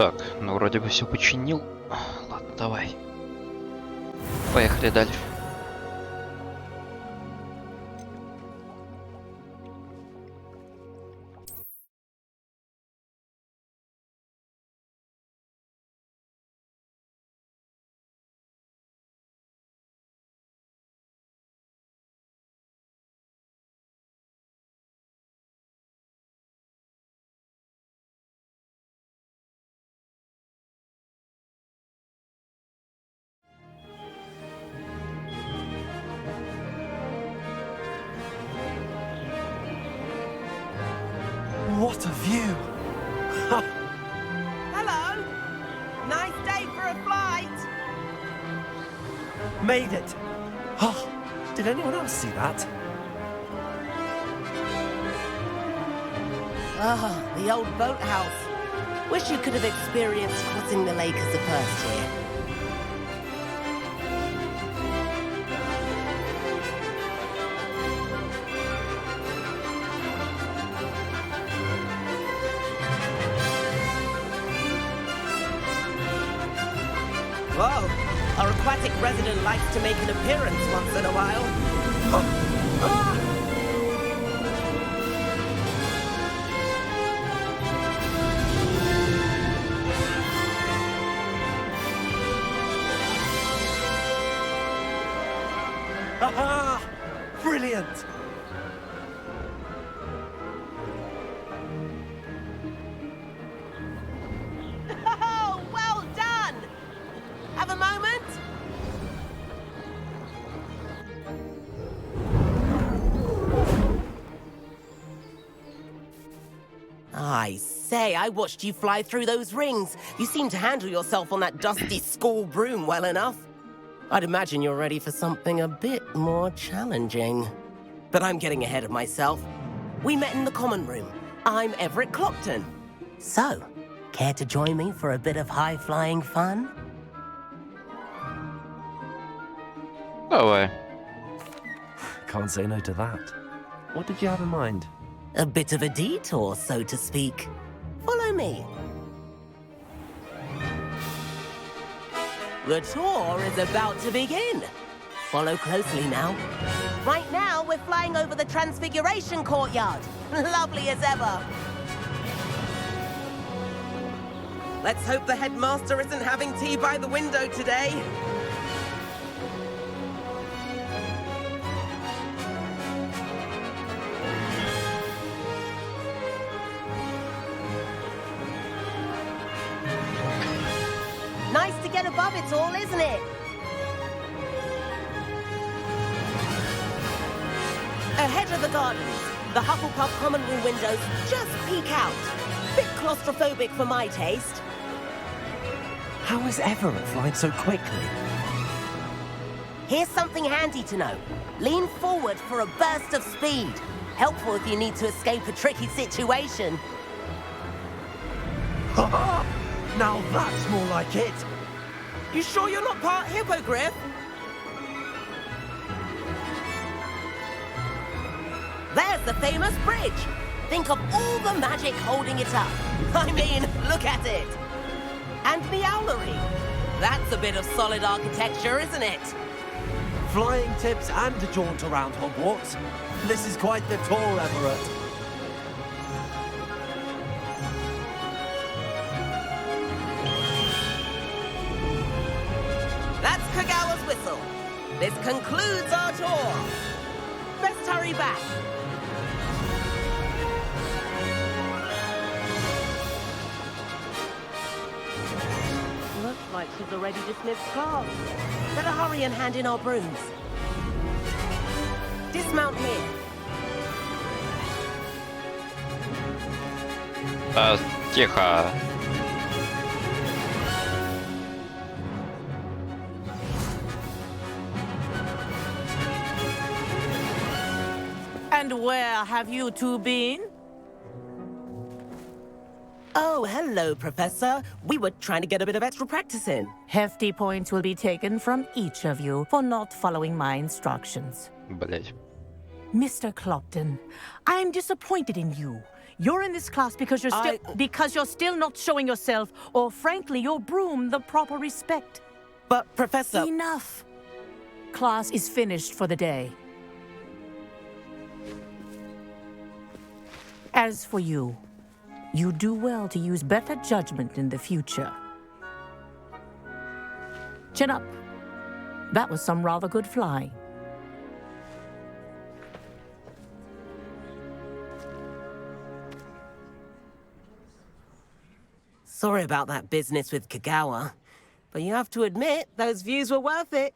Так, ну вроде бы все починил. Ладно, давай. Поехали дальше. What a view! Hello. Nice day for a flight. Made it! Oh, did anyone else see that? Ah, the old boathouse. Wish you could have experienced crossing the lake as a first year. Whoa, our aquatic resident likes to make an appearance once in a while. Aha! Brilliant! Oh, well done! Have a moment? I say, I watched you fly through those rings. You seem to handle yourself on that dusty school broom well enough. I'd imagine you're ready for something a bit more challenging. But I'm getting ahead of myself. We met in the common room. I'm Everett Clopton. So, care to join me for a bit of high-flying fun? Давай. Can't say no to that. What did you have in mind? A bit of a detour, so to speak. Follow me. The tour is about to begin. Follow closely now. Right now, we're flying over the Transfiguration Courtyard. Lovely as ever. Let's hope the headmaster isn't having tea by the window today. Nice to get above it all, isn't it? Ahead of the gardens, the Hufflepuff common room windows just peek out. Bit claustrophobic for my taste. How is Everett flying so quickly? Here's something handy to know. Lean forward for a burst of speed. Helpful if you need to escape a tricky situation. Now that's more like it! You sure you're not part hippogriff? There's the famous bridge. Think of all the magic holding it up. I mean, look at it. And the owlery. That's a bit of solid architecture, isn't it? Flying tips and a jaunt around Hogwarts. This is quite the tour, Everett. That's Kagawa's whistle. This concludes our tour. Best hurry back. Looks like she's already dismissed class. Better hurry and hand in our brooms. Dismount here. Тихо. And where have you two been? Oh, hello, Professor. We were trying to get a bit of extra practice in. Hefty points will be taken from each of you for not following my instructions. Блять. Mr. Clopton, I am disappointed in you. You're in this class because you're still not showing yourself, or frankly, your broom the proper respect. But, Professor... Enough. Class is finished for the day. As for you, you do well to use better judgment in the future. Chin up. That was some rather good flying. Sorry about that business with Kagawa, but you have to admit, those views were worth it.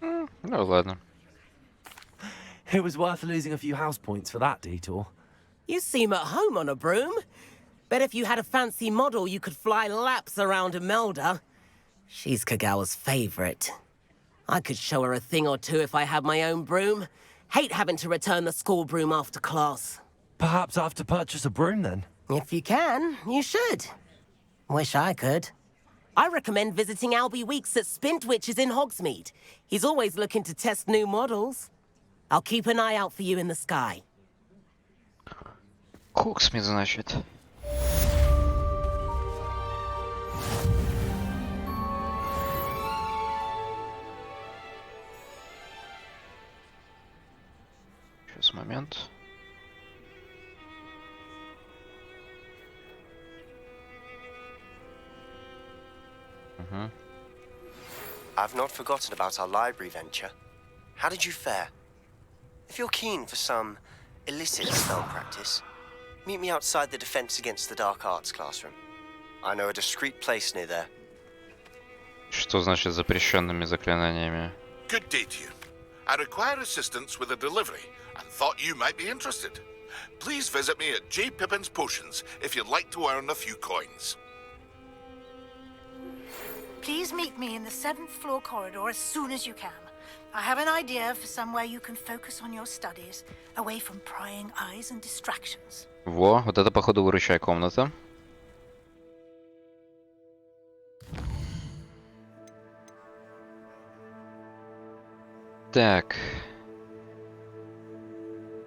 Ну ладно. It was worth losing a few house points for that detour. You seem at home on a broom. Bet if you had a fancy model, you could fly laps around Imelda. She's Kagawa's favorite. I could show her a thing or two if I had my own broom. Hate having to return the school broom after class. Perhaps I have to purchase a broom then? If you can, you should. Wish I could. I recommend visiting Albie Weeks at Spintwitches in Hogsmeade. He's always looking to test new models. I'll keep an eye out for you in the sky. Хоксмит, значит. Сейчас момент. I've not forgotten about our library venture. How did you fare? If you're keen for some illicit spell practice, meet me outside the Defense Against the Dark Arts classroom. I know a discreet place near there. Что значит запрещенными заклинаниями? Good day to you. I require assistance with a delivery and thought you might be interested. Please visit me at J. Pippin's Potions if you'd like to earn a few coins. Please meet me in the 7th floor corridor as soon as you can. I have an idea for somewhere you can focus on your studies, away from prying eyes and distractions. Во, вот это, походу, выручай комната. Так.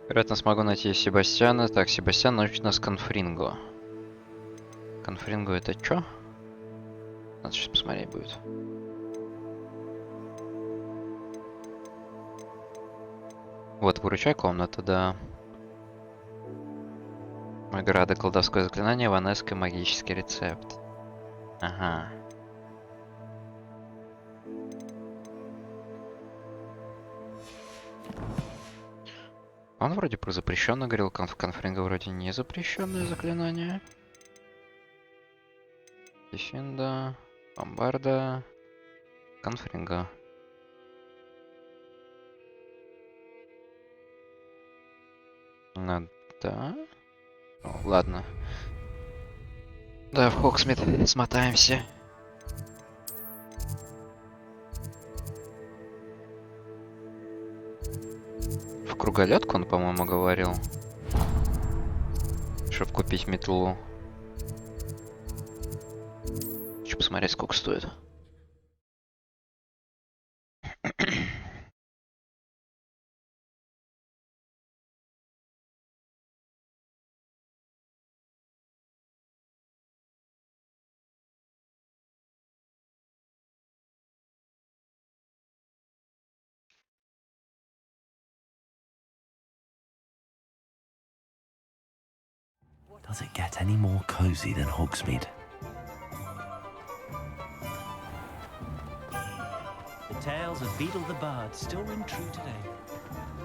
Вероятно, смогу найти Себастьяна. Так, Себастьян научит нас конфринго. Конфринго это чё? Надо сейчас посмотреть будет. Вот, выручай комната, да. Награда, колдовское заклинание, ванеско, магический рецепт. Ага. Он вроде про запрещенное говорил, конфринга вроде не запрещенное заклинание. Дефинда, бомбарда, конфринга. Да. О, ладно. Да, в Хоксмит смотаемся. В круголетку он, по-моему, говорил. Чтоб купить метлу. Хочу посмотреть, сколько стоит. Does it get any more cozy than Hogsmeade? The tales of Beetle the Bard still ring true today.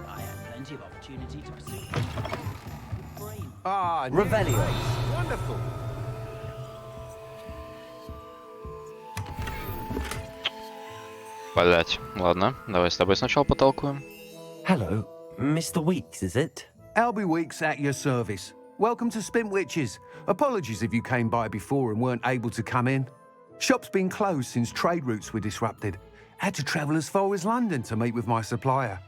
I had plenty of opportunity to pursue brain. Ah, Revelio. Wonderful. Блять. Ладно, давай с тобой сначала потолкуем. Hello, Mr. Weeks, is it? Albie Weeks at your service. Welcome to Spintwitches. Apologies if you came by before and weren't able to come in. Shop's been closed since trade routes were disrupted. Had to travel as far as London to meet with my supplier.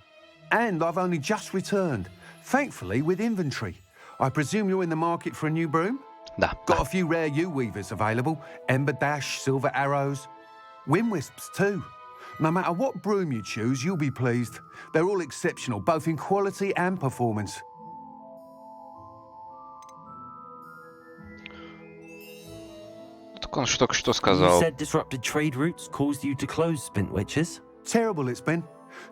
And I've only just returned, thankfully with inventory. I presume you're in the market for a new broom? Да. Got a few rare U-weavers available. Ember Dash, Silver Arrows. Wind Wisps too. No matter what broom you choose, you'll be pleased. They're all exceptional, both in quality and performance. Он ж только что You сказал. said disrupted trade routes caused you to close Spintwitches? Terrible it's been.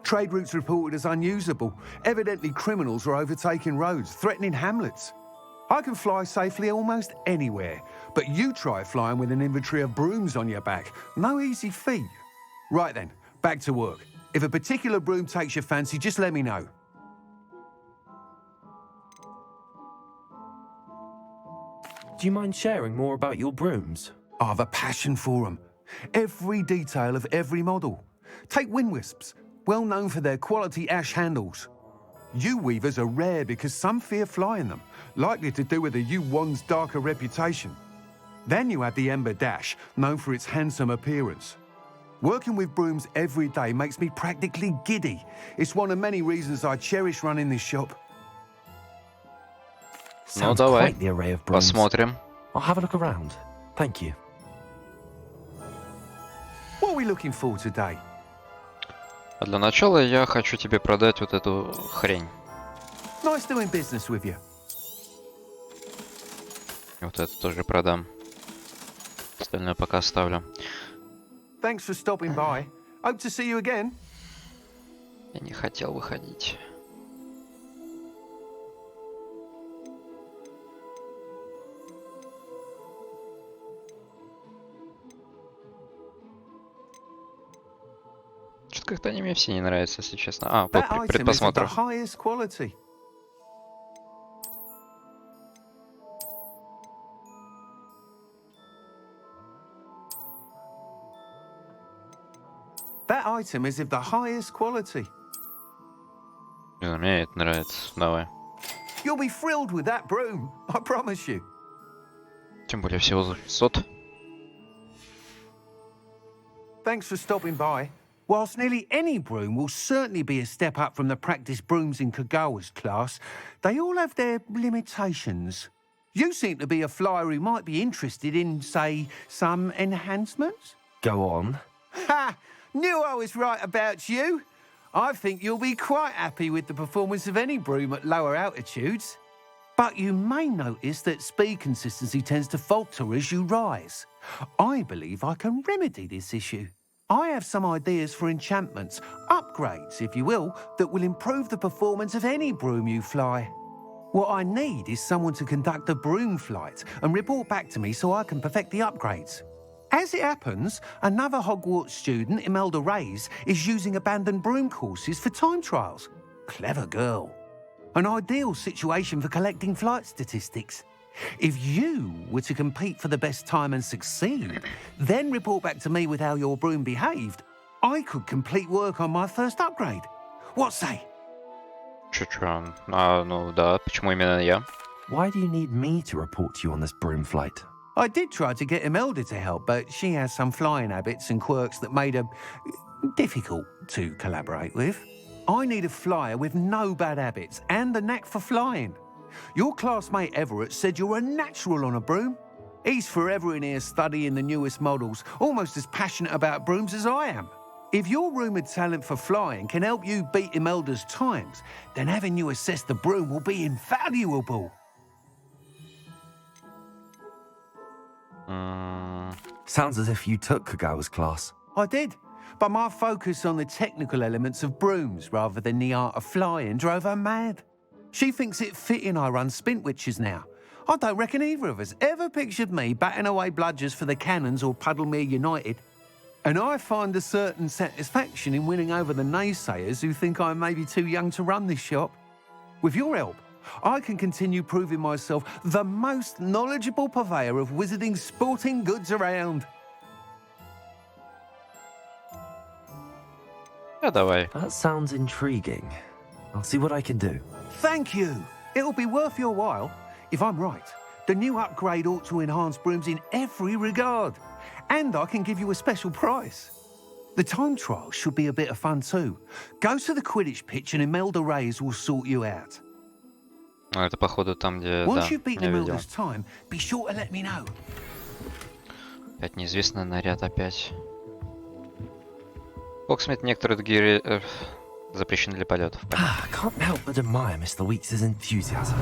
Trade routes reported as unusable. Evidently criminals are overtaking roads, threatening hamlets. I can fly safely almost anywhere, but you try flying with an inventory of brooms on your back. No easy feat. Right then, back to work. If a particular broom takes your fancy, just let me know. Do you mind sharing more about your brooms? I have a passion for them. Every detail of every model. Take wind wisps, well known for their quality ash handles. Yew weavers are rare because some fear flying them, likely to do with the yew wand's darker reputation. Then you add the ember dash, known for its handsome appearance. Working with brooms every day makes me practically giddy. It's one of many reasons I cherish running this shop. Ну Sounds давай, quite the array of brooms. посмотрим. I'll have a look around. Thank you. What are we looking for today? А для начала я хочу тебе продать вот эту хрень. Nice doing business with you. Вот это тоже продам. Остальное пока оставлю. Thanks for stopping by. Hope to see you again. Я не хотел выходить. Что-то как-то они мне все не нравятся, если честно. А, вот That item is of the предпосмотр. highest quality. That item is of the highest quality. Блин, мне это нравится. Давай. You'll be thrilled with that broom, I promise you. Тем более всего за 600. Thanks for stopping by. Whilst nearly any broom will certainly be a step up from the practice brooms in Kagawa's class, they all have their limitations. You seem to be a flyer who might be interested in, say, some enhancements? Go on. Ha! Knew I was right about you. I think you'll be quite happy with the performance of any broom at lower altitudes. But you may notice that speed consistency tends to falter as you rise. I believe I can remedy this issue. I have some ideas for enchantments, upgrades, if you will, that will improve the performance of any broom you fly. What I need is someone to conduct a broom flight and report back to me so I can perfect the upgrades. As it happens, another Hogwarts student, Imelda Reyes, is using abandoned broom courses for time trials. Clever girl. An ideal situation for collecting flight statistics. If you were to compete for the best time and succeed, then report back to me with how your broom behaved, I could complete work on my first upgrade. What say? Чё? А, ну да, почему именно я? Why do you need me to report to you on this broom flight? I did try to get Imelda to help, but she has some flying habits and quirks that made her difficult to collaborate with. I need a flyer with no bad habits and the knack for flying. Your classmate Everett said you're a natural on a broom. He's forever in here studying the newest models, almost as passionate about brooms as I am. If your rumoured talent for flying can help you beat Imelda's times, then having you assess the broom will be invaluable. Sounds as if you took Kagawa's class. I did, but my focus on the technical elements of brooms rather than the art of flying drove her mad. She thinks it fitting I run Spintwitches now. I don't reckon either of us ever pictured me batting away bludgers for the Cannons or Puddlemere United. And I find a certain satisfaction in winning over the naysayers who think I'm maybe too young to run this shop. With your help, I can continue proving myself the most knowledgeable purveyor of wizarding sporting goods around. Да, давай. That sounds intriguing. I'll see what I can do. Thank you. It'll be worth your while. If I'm right, the new upgrade ought to enhance brooms in every regard. And I can give you a special price. The time trial should be a bit of fun too. Go to the Quidditch pitch and Imelda Reyes will sort you out. Ну, это походу там, где, Once да, you've beaten я видел. Imelda's time, be sure to let me know. Опять неизвестный наряд опять. Боксмит некоторые другие запрещены для полетов. I can't help but admire Mr. Weeks' enthusiasm.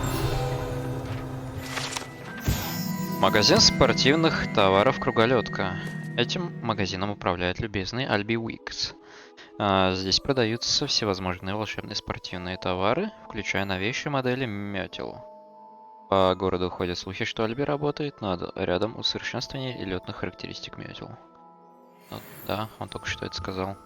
Магазин спортивных товаров «Круголётка». Этим магазином управляет любезный Альби Уикс. Здесь продаются всевозможные волшебные спортивные товары, включая новейшие модели метел. По городу ходят слухи, что Альби работает над рядом усовершенствования и летных характеристик метел. Ну, да, он только что это сказал.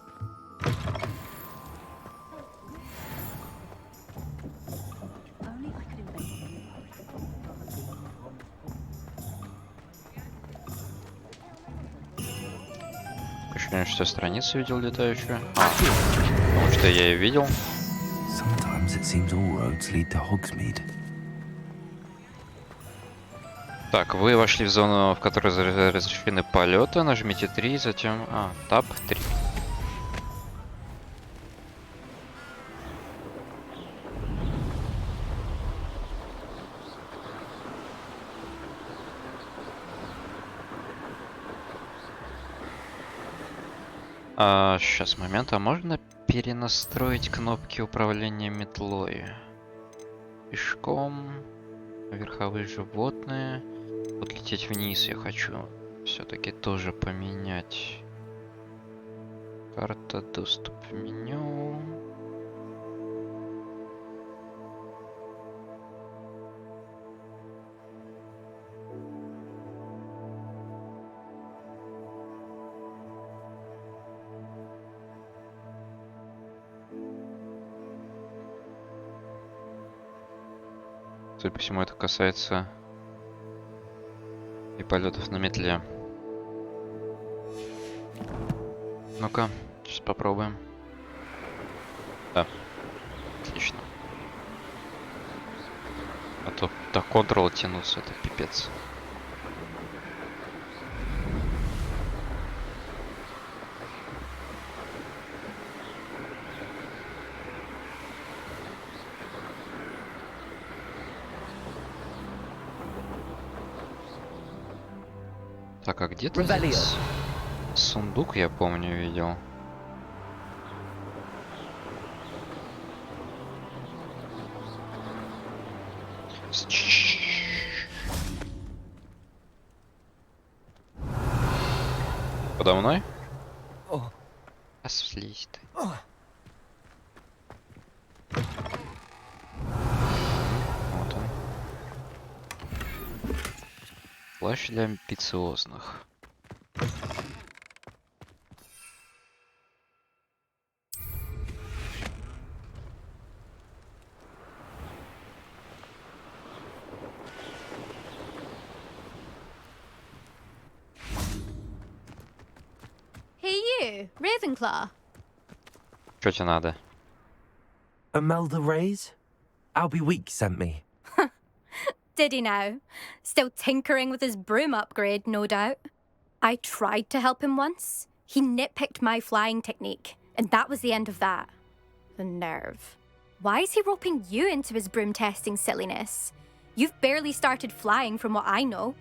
Ощущение, что страницу видел летающую. Потому что я ее видел. Так, вы вошли в зону, в которой разрешены полеты. Нажмите 3, затем... Таб 3. Сейчас, момент. А можно перенастроить кнопки управления метлой? Пешком, верховые животные. Вот лететь вниз я хочу все-таки тоже поменять. Карта, доступ в меню. Судя по всему, это касается и полетов на метле. Ну-ка, сейчас попробуем. Да, отлично. А то до контрола тянуться, это пипец. Так, а где-то здесь сундук, я помню, видел. Подо мной? А слизь ты. Вот он. Плащ для амбициозных. Hey you, Ravenclaw. Что тебе надо? Imelda Reyes? Albie Week sent me. Did he now? Still tinkering with his broom upgrade, no doubt. I tried to help him once. He nitpicked my flying technique, and that was the end of that. The nerve. Why is he roping you into his broom testing silliness? You've barely started flying from what I know.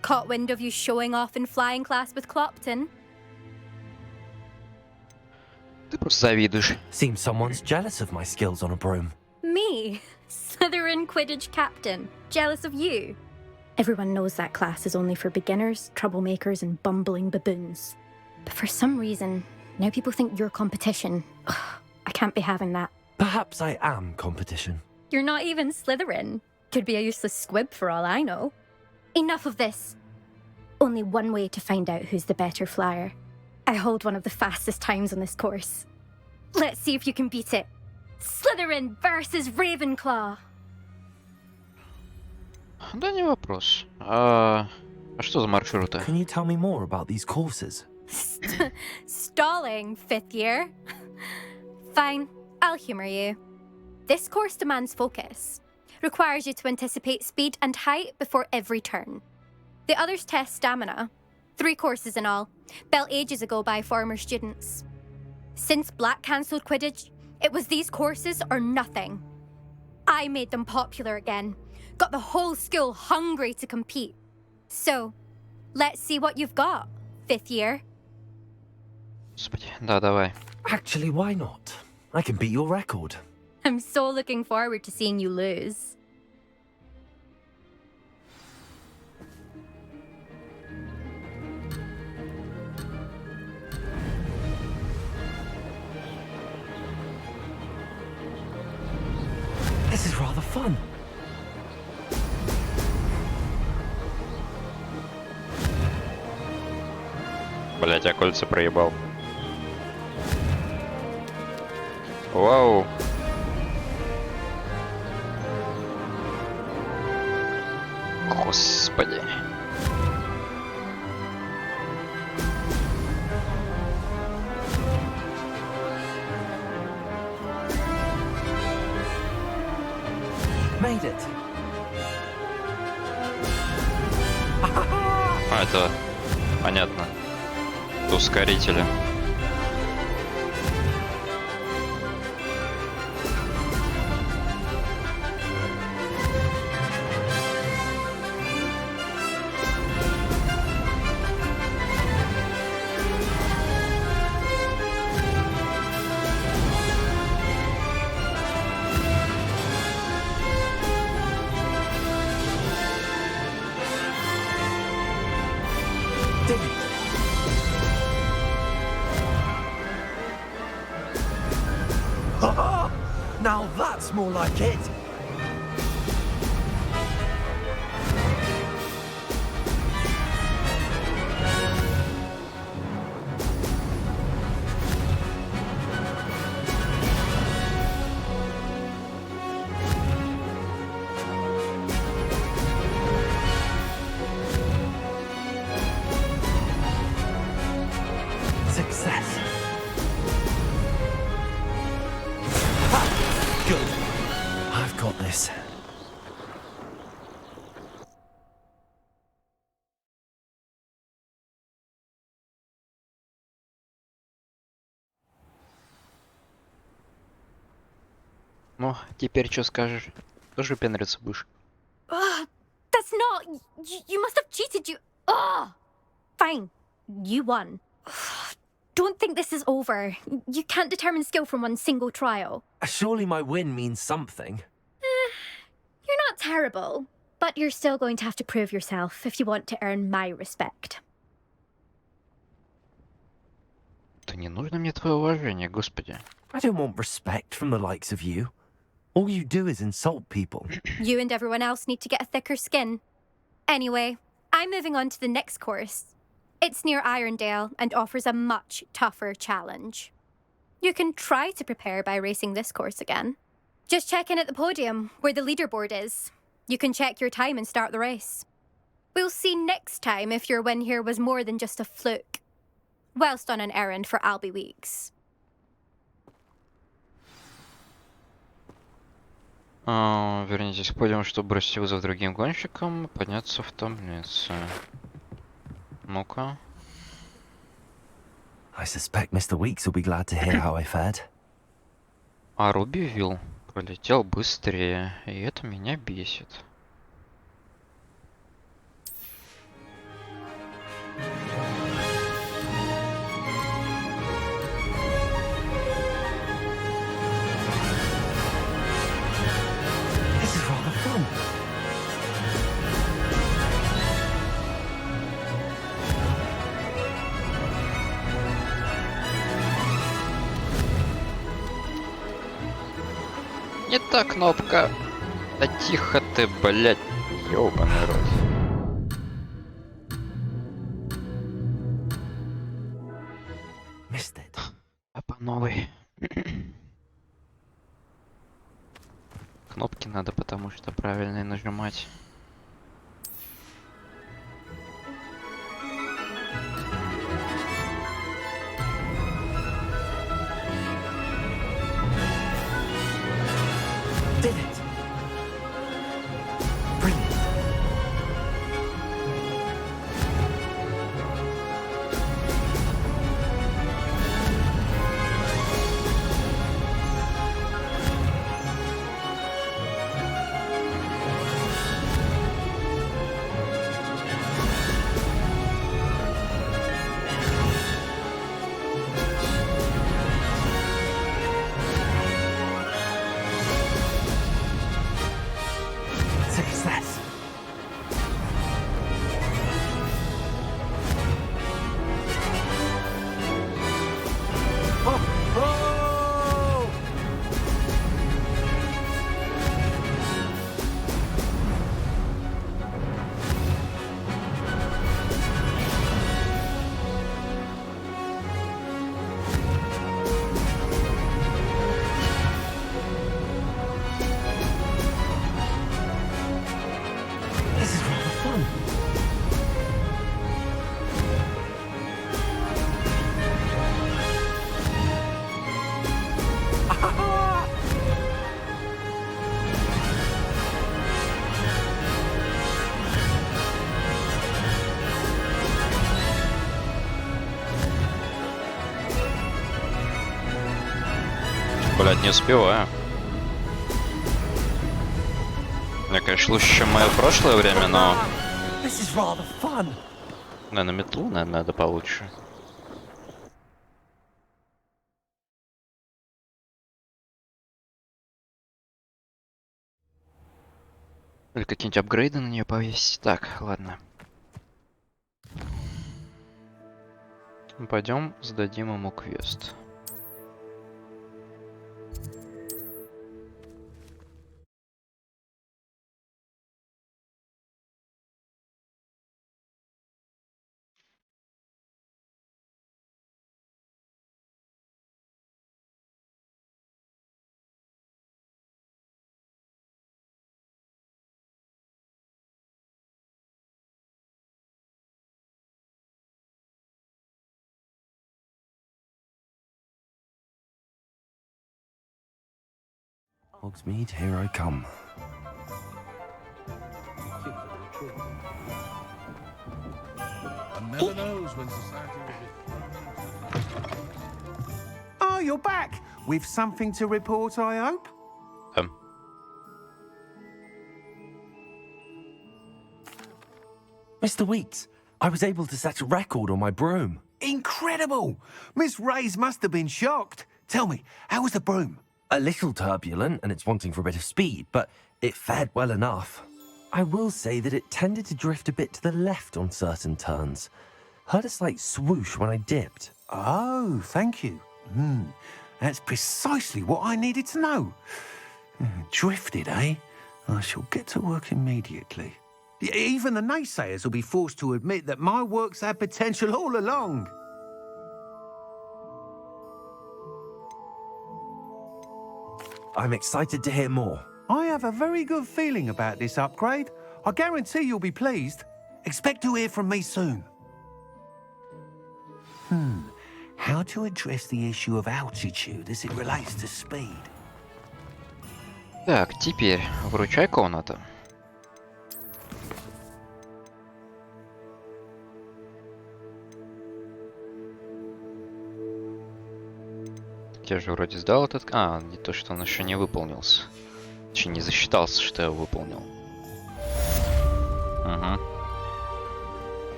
Caught wind of you showing off in flying class with Clopton. Ты просто завидуешь. Seems someone's jealous of my skills on a broom. Me? Slytherin Quidditch captain. Jealous of you? Everyone knows that class is only for beginners, troublemakers, and bumbling baboons. But for some reason, now people think you're competition. Ugh, I can't be having that. Perhaps I am competition. You're not even Slytherin. Could be a useless squib for all I know. Enough of this. Only one way to find out who's the better flyer. I hold one of the fastest times on this course. Let's see if you can beat it. Slytherin versus Ravenclaw. Да не вопрос. А что за маршруты? Can you tell me more about these courses? Stalling, fifth year. Fine, I'll humor you. This course demands focus. Requires you to anticipate speed and height before every turn. The others test stamina. 3 courses in all, built ages ago by former students. Since Black cancelled Quidditch, it was these courses or nothing. I made them popular again. Got the whole school hungry to compete. So, let's see what you've got, 5th year. Господи, да, давай. Actually, why not? I can beat your record. I'm so looking forward to seeing you lose. fun. Блять, я кольца проебал. Вау. Господи. Made it. А, это понятно. Ускорители. Did it. Ha-ha! Now that's more like it. Success. Ha! Good. I've got this. Ну, теперь что скажешь? Тоже пендриться будешь? That's not. You must have cheated. Fine. You won. Don't think this is over. You can't determine skill from one single trial. Surely my win means something. You're not terrible, but you're still going to have to prove yourself if you want to earn my respect. Да не нужно мне твое уважение, господи. I don't want respect from the likes of you. All you do is insult people. You and everyone else need to get a thicker skin. Anyway, I'm moving on to the next course. It's near Irondale and offers a much tougher challenge. You can try to prepare by racing this course again. Just check in at the podium, where the leaderboard is. You can check your time and start the race. We'll see next time if your win here was more than just a fluke. Whilst on an errand for Albie Weeks. Вернитесь к подиуму, чтобы бросить вызов другим гонщикам, подняться в таблице. Ну-ка. I suspect Mr. Weeks will be glad to hear how I fared. А Руби Вилл пролетел быстрее, и это меня бесит. This is rather fun. Не та кнопка. Да тихо ты, блядь, ёбаный рот. Missed it. А по новой. Кнопки надо, потому что правильно нажимать. Did it. Brilliant. Блять, не успеваю. Мне, конечно, лучше, чем мое прошлое время, но... This is rather fun. Наверное, метлу, наверное, надо получше. Или какие-нибудь апгрейды на нее повесить. Так, ладно. Пойдем, сдадим ему квест. Hogsmeade, here I come. One never knows when society will be... Oh, you're back! With something to report, I hope? Mr. Weeks, I was able to set a record on my broom. Incredible! Miss Ray's must have been shocked. Tell me, how was the broom? A little turbulent and it's wanting for a bit of speed, but it fared well enough. I will say that it tended to drift a bit to the left on certain turns. Heard a slight swoosh when I dipped. Oh, thank you. That's precisely what I needed to know. Drifted, eh? I shall get to work immediately. Even the naysayers will be forced to admit that my work's had potential all along. I'm excited to hear more. I have a very good feeling about this upgrade. I guarantee you'll be pleased. Expect to hear from me soon. How to address the issue of altitude as it relates to speed? Так, теперь выручай комната. Я же вроде сдал этот... А, не то, что он еще не выполнился. Еще не засчитался, что я выполнил. Угу.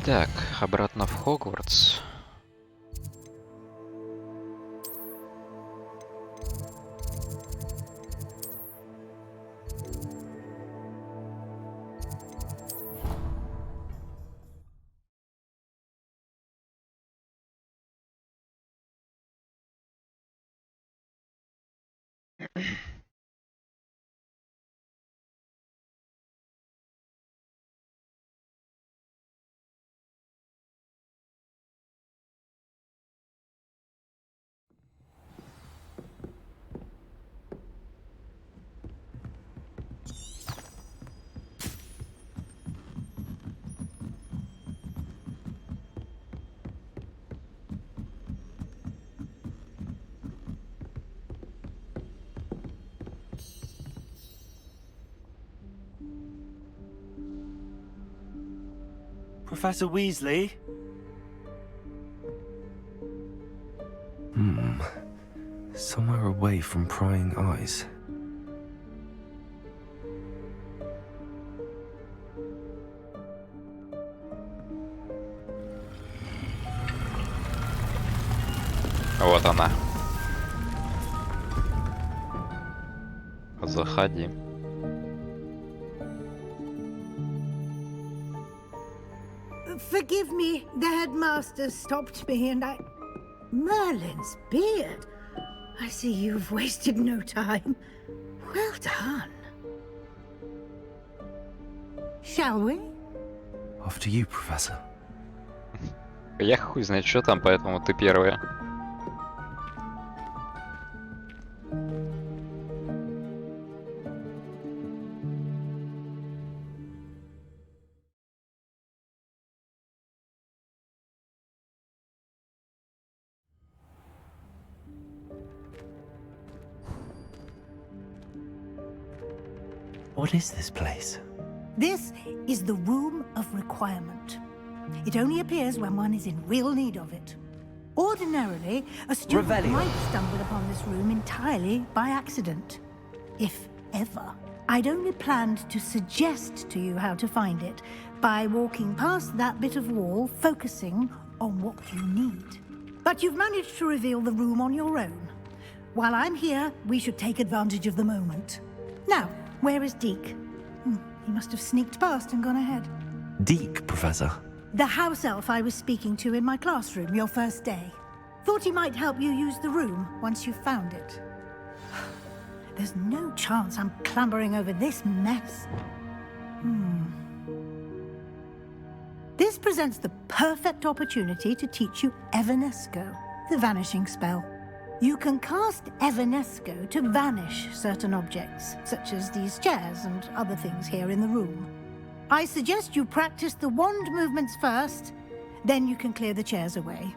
Так, обратно в Хогвартс. Professor Weasley? Somewhere away from prying eyes. Вот она. Заходи. Forgive me, the headmaster stopped me and I... Merlin's beard. I see you've wasted no time. Well done. Shall we? After you, Professor. Я хуй знает, что там, поэтому ты первая. What is this place? This is the Room of Requirement. It only appears when one is in real need of it. Ordinarily, a student Revelio. might stumble upon this room entirely by accident. If ever. I'd only planned to suggest to you how to find it by walking past that bit of wall, focusing on what you need. But you've managed to reveal the room on your own. While I'm here, we should take advantage of the moment. Now, where is Deke? He must have sneaked past and gone ahead. Deke, Professor. The house elf I was speaking to in my classroom your first day. Thought he might help you use the room once you found it. There's no chance I'm clambering over this mess. This presents the perfect opportunity to teach you Evanesco, the vanishing spell. You can cast Evanesco to vanish certain objects, such as these chairs and other things here in the room. I suggest you practice the wand movements first, then you can clear the chairs away.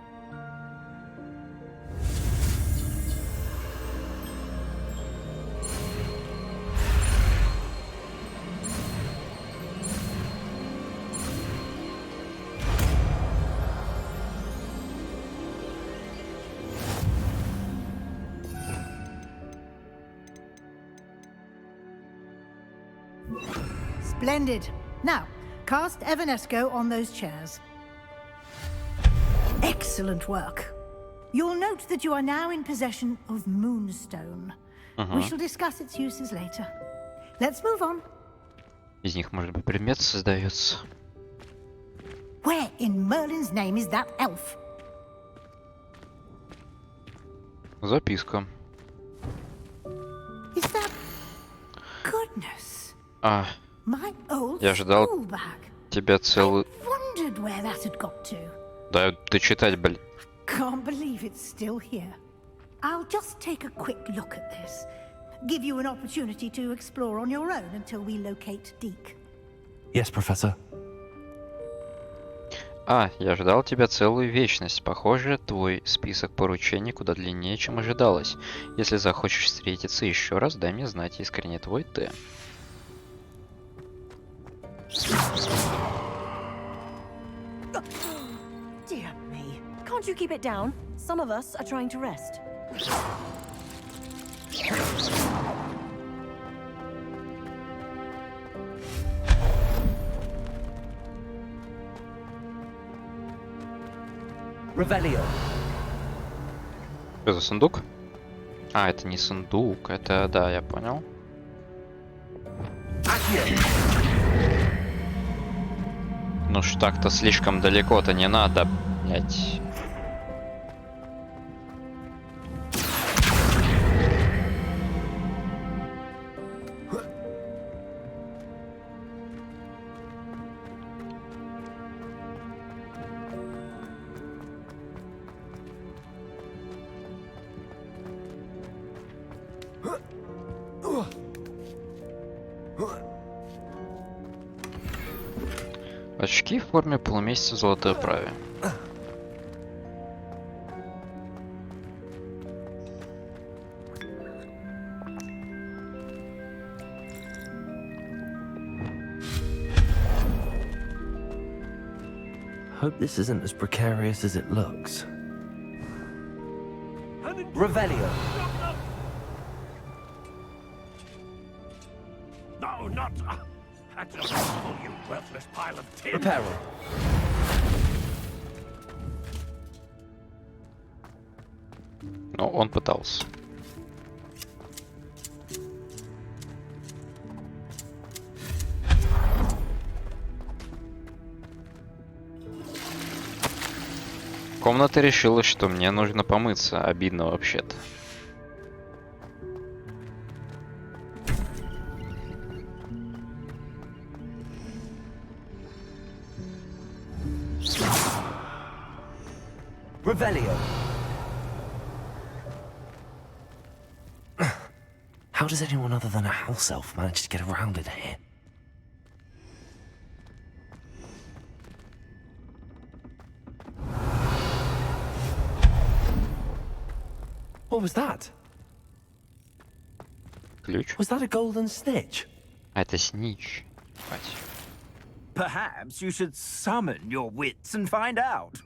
Splendid. Now, cast Evanesco on those chairs. Excellent work. You'll note that you are now in possession of Moonstone. We shall discuss its uses later. Let's move on. Из них, может быть, предмет создается. Where in Merlin's name is that elf? Записка. Is that... Goodness. А, My old я ждал school bag. тебя целый... Wondered where that had got to. Да, ты читать, блин. Can't believe it's still here. I'll just take a quick look at this. Give you an opportunity to explore on your own until we locate Deke. Yes, Professor. А, я ждал тебя целую вечность. Похоже, твой список поручений куда длиннее, чем ожидалось. Если захочешь встретиться еще раз, дай мне знать. Искренне твой Т. Dear me. Can't you keep it down? Some of us are trying to rest. Revelio. Что за сундук? А, это не сундук. Это, да, я понял. Ну ж так-то слишком далеко-то не надо, блять. Очки в форме полумесяца в золотой оправе. Hope this isn't as precarious as it looks. Revelio. No, not at your you worthless pile of tin. Reparo. Ну, он пытался. Комната решила, что мне нужно помыться. Обидно вообще-то. Revelio. How does anyone other than a house elf manage to get around in here? What was that? Ключ. Was that a golden snitch? А это снич. Ебать. Perhaps you should summon your wits and find out.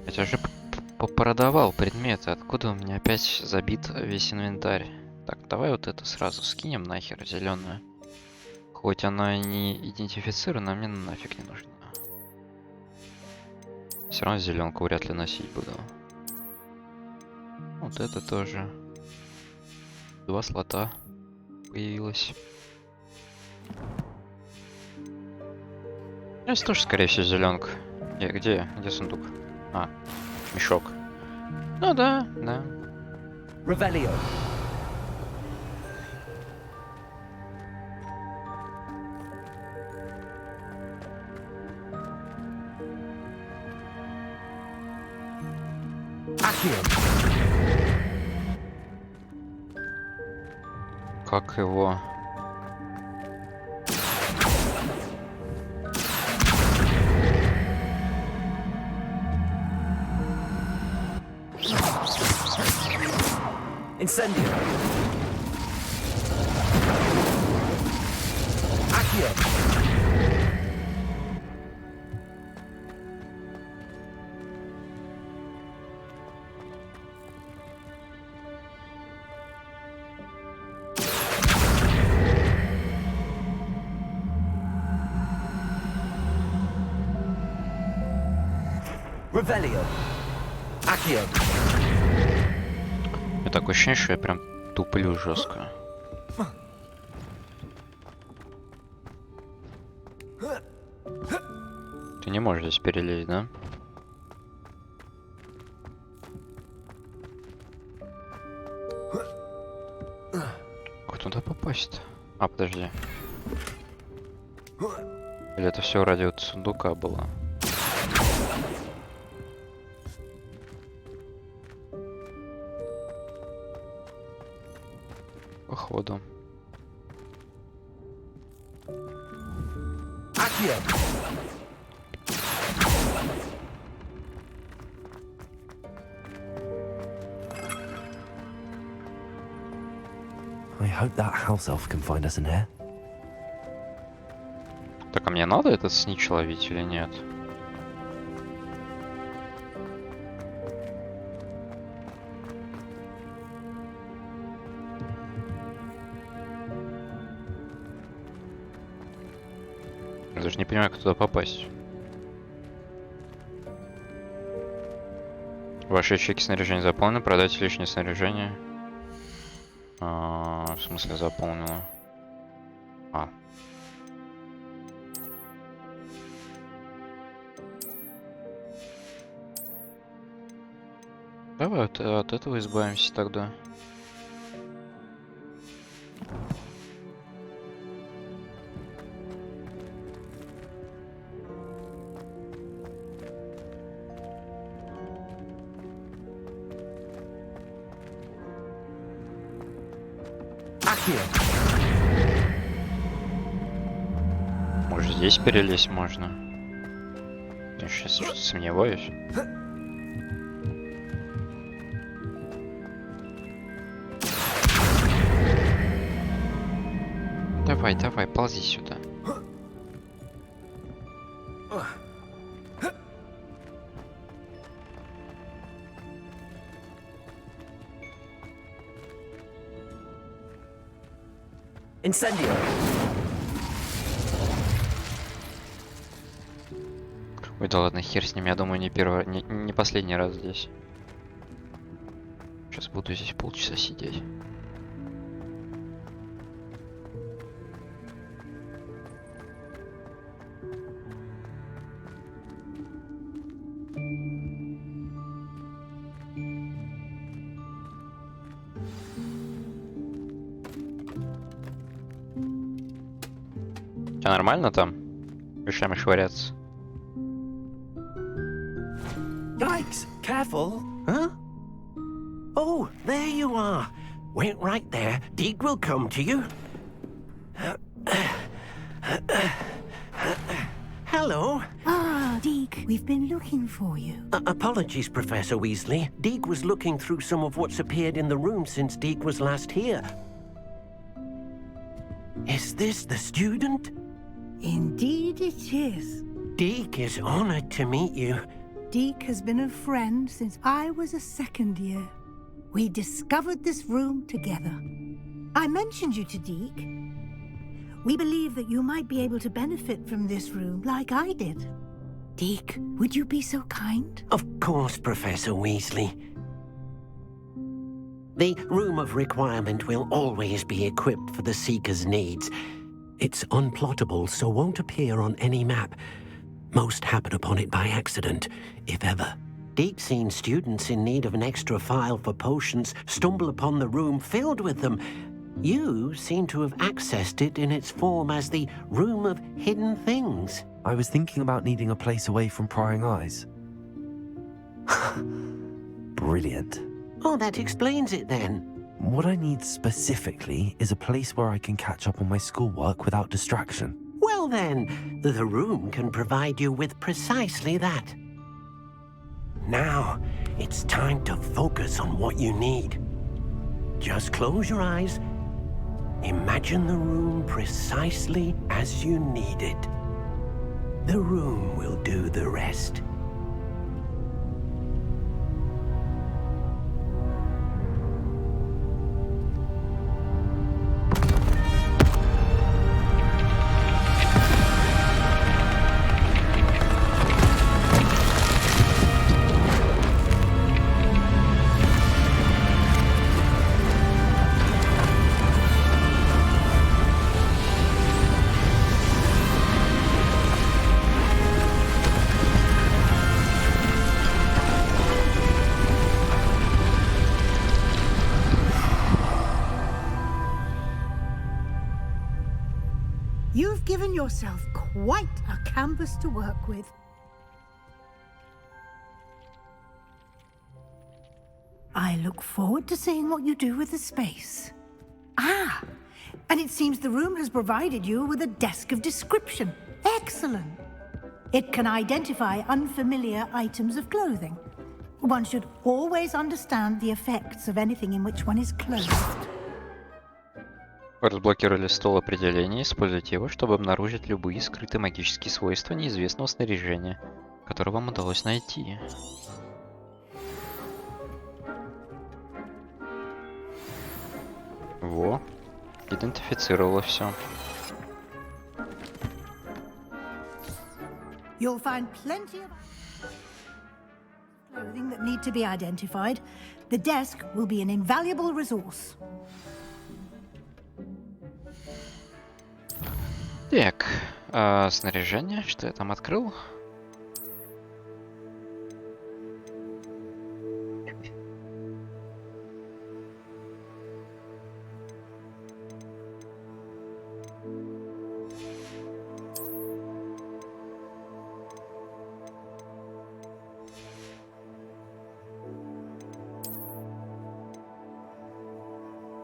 Я тебе же продавал предметы. Откуда у меня опять забит весь инвентарь? Так, давай вот это сразу скинем нахер, зеленую. Хоть она и не идентифицирована, мне нафиг не нужна. Все равно зеленку вряд ли носить буду. Вот это тоже. 2 слота появилось. Здесь тоже, скорее всего, зеленка. Где сундук? А, мешок. Ну да. Revelio. Как его? Incendio. Accio. Revelio. Accio. У меня такое ощущение, что я прям туплю жестко. Ты не можешь здесь перелезть, да? Как туда попасть-то? А, подожди. Или это все ради вот сундука было? Походу. I hope that house elf can find us in here. Так, а мне надо этот снич ловить или нет? Я даже не понимаю, как туда попасть. Ваши ячейки снаряжения заполнены, продайте лишнее снаряжение. В смысле заполнено? Давай от этого избавимся тогда. Может, здесь перелезть можно? Я сейчас что-то сомневаюсь. Давай, ползи сюда. Incendio. Ой, да ладно, хер с ними, я думаю, не последний раз здесь. Сейчас буду здесь полчаса сидеть. Всё нормально там? Вещами швыряться? Yikes! Careful! Huh? Oh, there you are. Wait right there. Deek will come to you. Hello. Ah, Deke, we've been looking for you. Apologies, Professor Weasley. Deke was looking through some of what's appeared in the room since Deke was last here. Is this the student? Indeed it is. Deke is honored to meet you. Deke has been a friend since I was a second year. We discovered this room together. I mentioned you to Deke. We believe that you might be able to benefit from this room like I did. Deke, would you be so kind? Of course, Professor Weasley. The Room of Requirement will always be equipped for the Seeker's needs. It's unplottable, so won't appear on any map. Most happen upon it by accident, if ever. Deke's seen students in need of an extra file for potions stumble upon the room filled with them. You seem to have accessed it in its form as the Room of Hidden Things. I was thinking about needing a place away from prying eyes. Brilliant. Oh, that explains it then. What I need specifically is a place where I can catch up on my schoolwork without distraction. Well then, the room can provide you with precisely that. Now, it's time to focus on what you need. Just close your eyes. Imagine the room precisely as you need it. The room will do the rest. You've given yourself quite a canvas to work with. I look forward to seeing what you do with the space. Ah, and it seems the room has provided you with a desk of description. Excellent. It can identify unfamiliar items of clothing. One should always understand the effects of anything in which one is clothed. Разблокировали стол определений. Используйте его, чтобы обнаружить любые скрытые магические свойства неизвестного снаряжения, которое вам удалось найти. Во. Идентифицировало все. You'll find plenty of clothing that need to be identified. The desk will be an invaluable resource. Так, снаряжение, что я там открыл?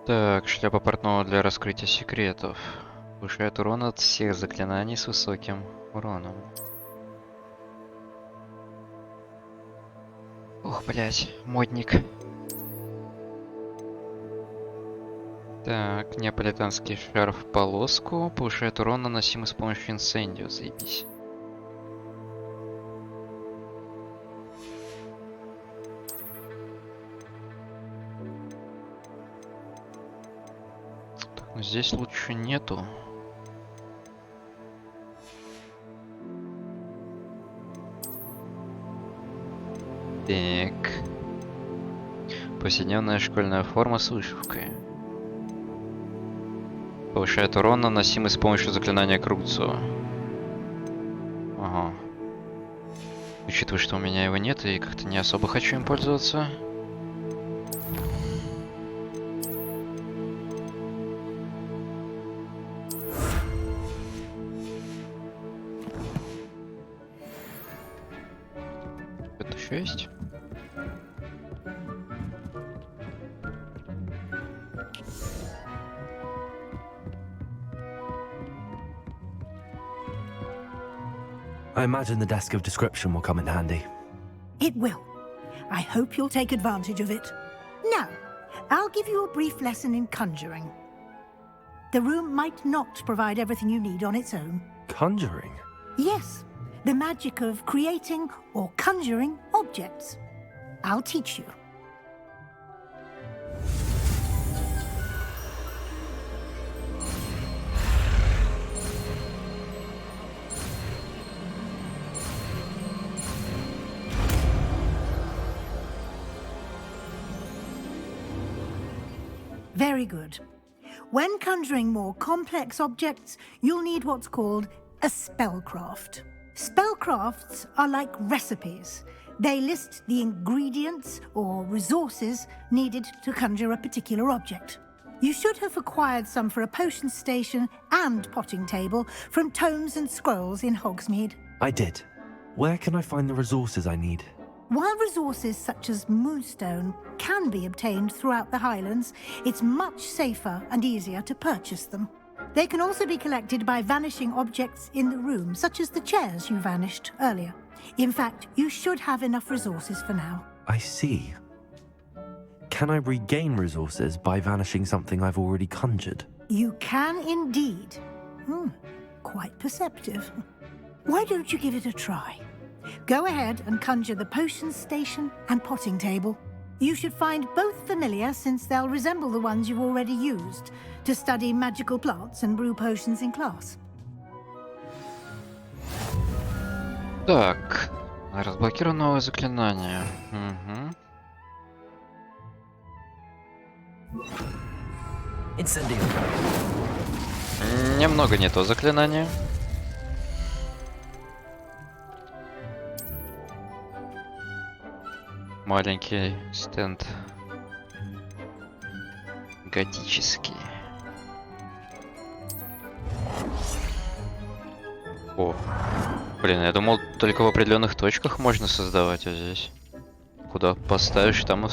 Так, шляпа портного для раскрытия секретов. Повышает урон от всех заклинаний с высоким уроном. Ух, блять, модник. Так, неаполитанский шарф в полоску. Повышает урон, наносимый с помощью инсендио. Заебись. Так, ну здесь лучше нету. Так. Повседневная школьная форма с вышивкой. Повышает урон, наносимый с помощью заклинания Круцо. Ага. Учитывая, что у меня его нет и как-то не особо хочу им пользоваться. Это еще есть? I imagine the desk of description will come in handy. It will. I hope you'll take advantage of it. Now, I'll give you a brief lesson in conjuring. The room might not provide everything you need on its own. Conjuring? Yes, the magic of creating or conjuring objects. I'll teach you. Very good. When conjuring more complex objects, you'll need what's called a spellcraft. Spellcrafts are like recipes. They list the ingredients or resources needed to conjure a particular object. You should have acquired some for a potion station and potting table from tomes and scrolls in Hogsmeade. I did. Where can I find the resources I need? While resources such as moonstone can be obtained throughout the Highlands, it's much safer and easier to purchase them. They can also be collected by vanishing objects in the room, such as the chairs you vanished earlier. In fact, you should have enough resources for now. I see. Can I regain resources by vanishing something I've already conjured? You can indeed. Quite perceptive. Why don't you give it a try? Go ahead and conjure the potion station and potting table. You should find both familiar, since they'll resemble the ones you've already used to study magical plants and brew potions in class. Так, разблокирую новое заклинание. Incendio. Немного не то заклинание. Маленький стенд. Готический. О. Блин, я думал, только в определенных точках можно создавать, а здесь. Куда поставишь, там и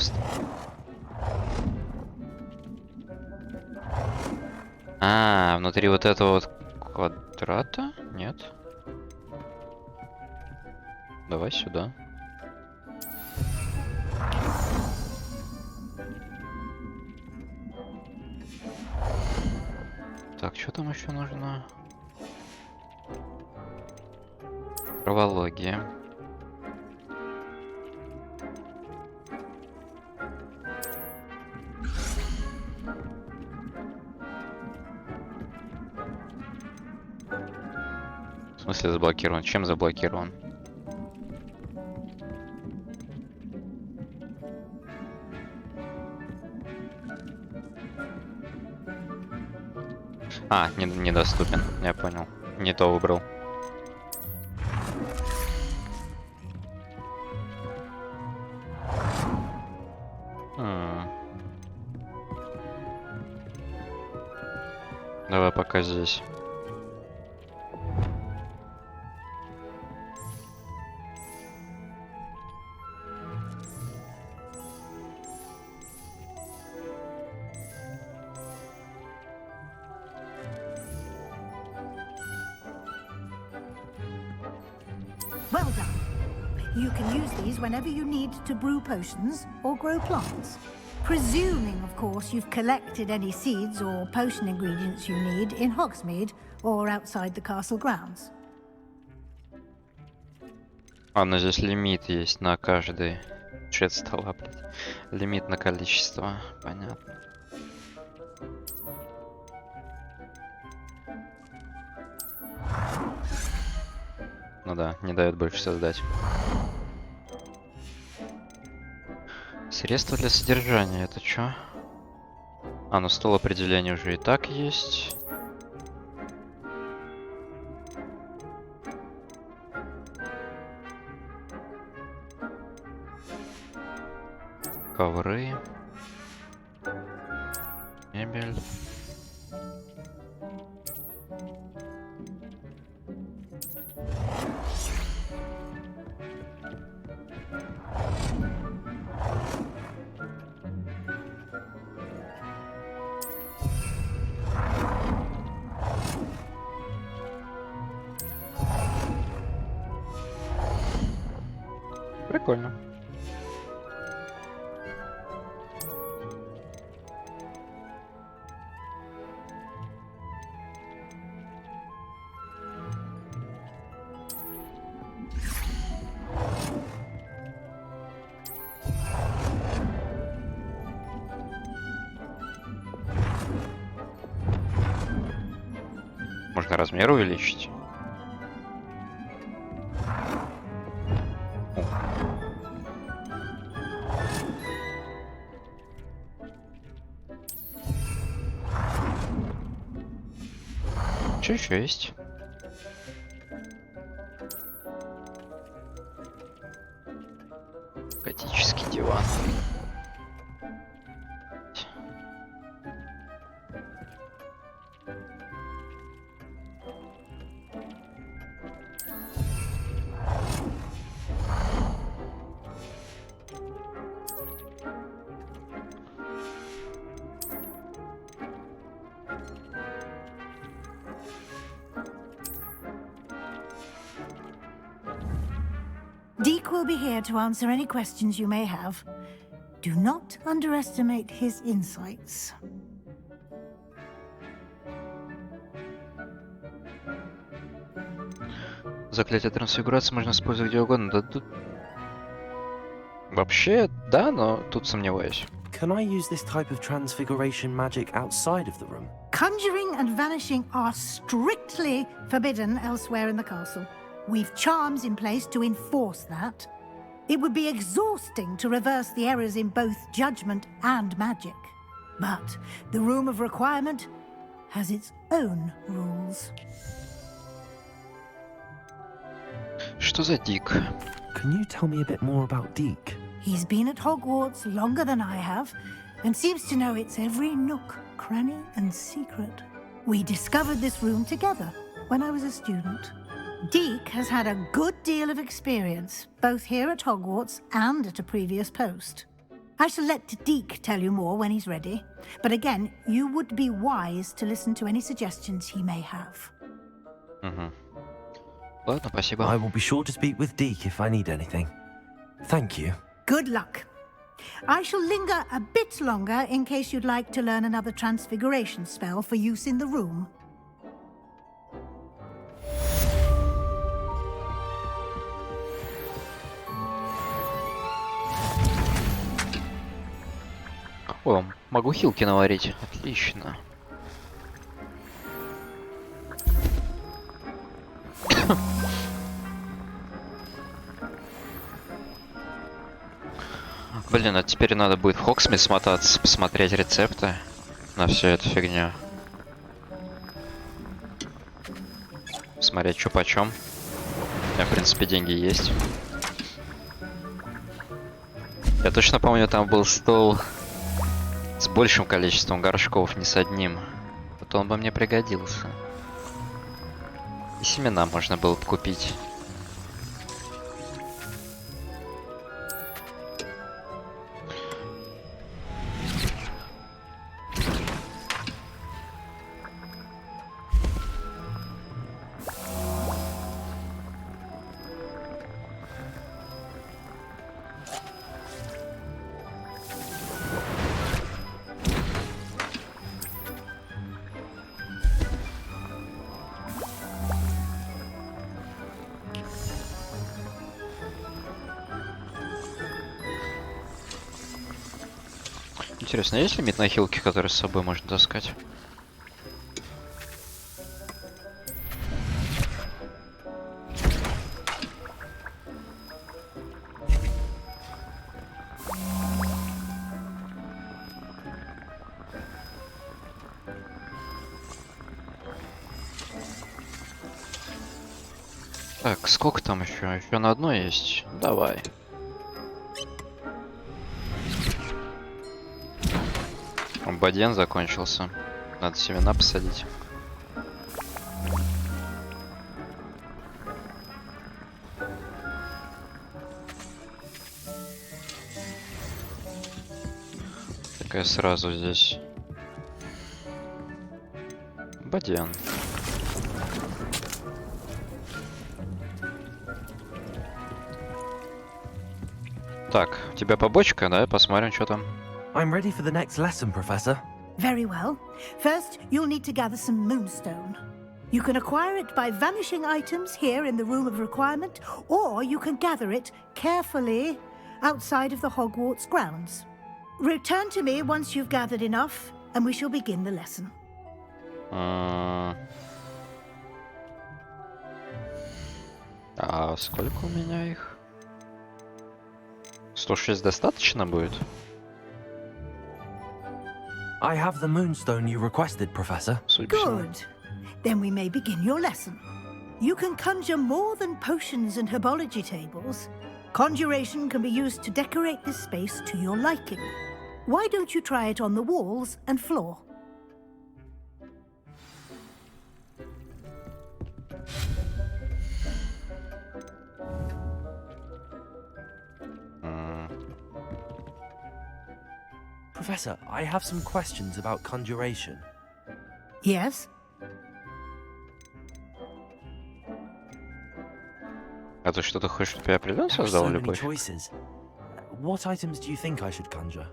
внутри вот этого вот квадрата? Нет. Давай сюда. Так, что там еще нужно? Травология. В смысле заблокирован? Чем заблокирован? Недоступен. Я понял. Не то выбрал. Давай пока здесь. Well done. You can use these whenever you need to brew potions or grow plants. Presuming, of course, you've collected any seeds or potion ingredients you need in Hogsmeade or outside the castle grounds. Ладно, здесь лимит есть на каждый шет стола, блядь. Лимит на количество, понятно. Ну да, не дает больше создать. Средства для содержания, это чё? Ну стол определения уже и так есть. Ковры. Мебель. Прикольно. Можно размер увеличить. Что еще есть? Готический диван. Deke will be here to answer any questions you may have. Do not underestimate his insights. Заклятие трансфигурации можно использовать где угодно. Да тут... Вообще, да, но тут сомневаюсь. Can I use this type of transfiguration magic outside of the room? Conjuring and vanishing are strictly forbidden elsewhere in the castle. We've charms in place to enforce that. It would be exhausting to reverse the errors in both judgment and magic. But the Room of Requirement has its own rules. Что за Дик? Can you tell me a bit more about Deke? He's been at Hogwarts longer than I have, and seems to know its every nook, cranny, and secret. We discovered this room together when I was a student. Deke has had a good deal of experience, both here at Hogwarts and at a previous post. I shall let Deke tell you more when he's ready, but again, you would be wise to listen to any suggestions he may have. Ладно, спасибо. I will be sure to speak with Deke if I need anything. Thank you. Good luck. I shall linger a bit longer in case you'd like to learn another transfiguration spell for use in the room. О, могу хилки наварить. Отлично. Блин, а теперь надо будет в Хогсмит смотаться, посмотреть рецепты на всю эту фигню. Смотреть, что почем. У меня, в принципе, деньги есть. Я точно помню, там был стол с большим количеством горшков, не с одним. Вот он бы мне пригодился. И семена можно было бы купить. Интересно, есть лимит на хилки, которые с собой можно таскать? Так, сколько там еще? Еще на одно есть? Давай. Бадьян закончился. Надо семена посадить. Такая сразу здесь. Бадьян. Так, у тебя побочка, да? Посмотрим, что там. I'm ready for the next lesson, Professor. Very well. First, you'll need to gather some moonstone. You can acquire it by vanishing items here in the Room of Requirement, or you can gather it carefully outside of the Hogwarts grounds. Return to me once you've gathered enough, and we shall begin the lesson. А сколько у меня их? 106 достаточно будет? I have the moonstone you requested, Professor. Good. Then we may begin your lesson. You can conjure more than potions and herbology tables. Conjuration can be used to decorate this space to your liking. Why don't you try it on the walls and floor? Professor, I have some questions about conjuration. Yes? А ты что-то хочешь, чтобы я определенно создал So many любовь? choices. What items do you think I should conjure?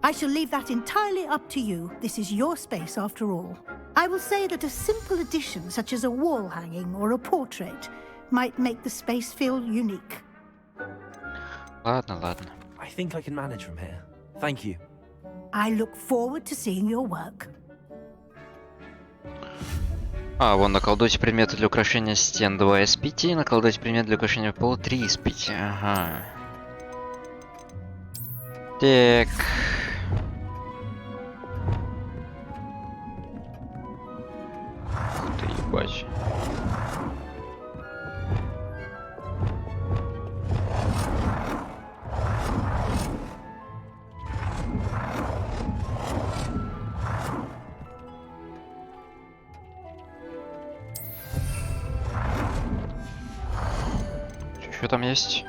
I shall leave that entirely up to you. This is your space after all. I will say that a simple addition, such as a wall hanging or a portrait, might make the space feel unique. Ладно, ладно. I think I can manage from here. Thank you. I look forward to seeing your work. А, вон, наколдуйте предметы для украшения стен 2 из 5, наколдуйте предмет для украшения пола 3 из 5. Ага. Так. Ух ты, ебать. Что там есть?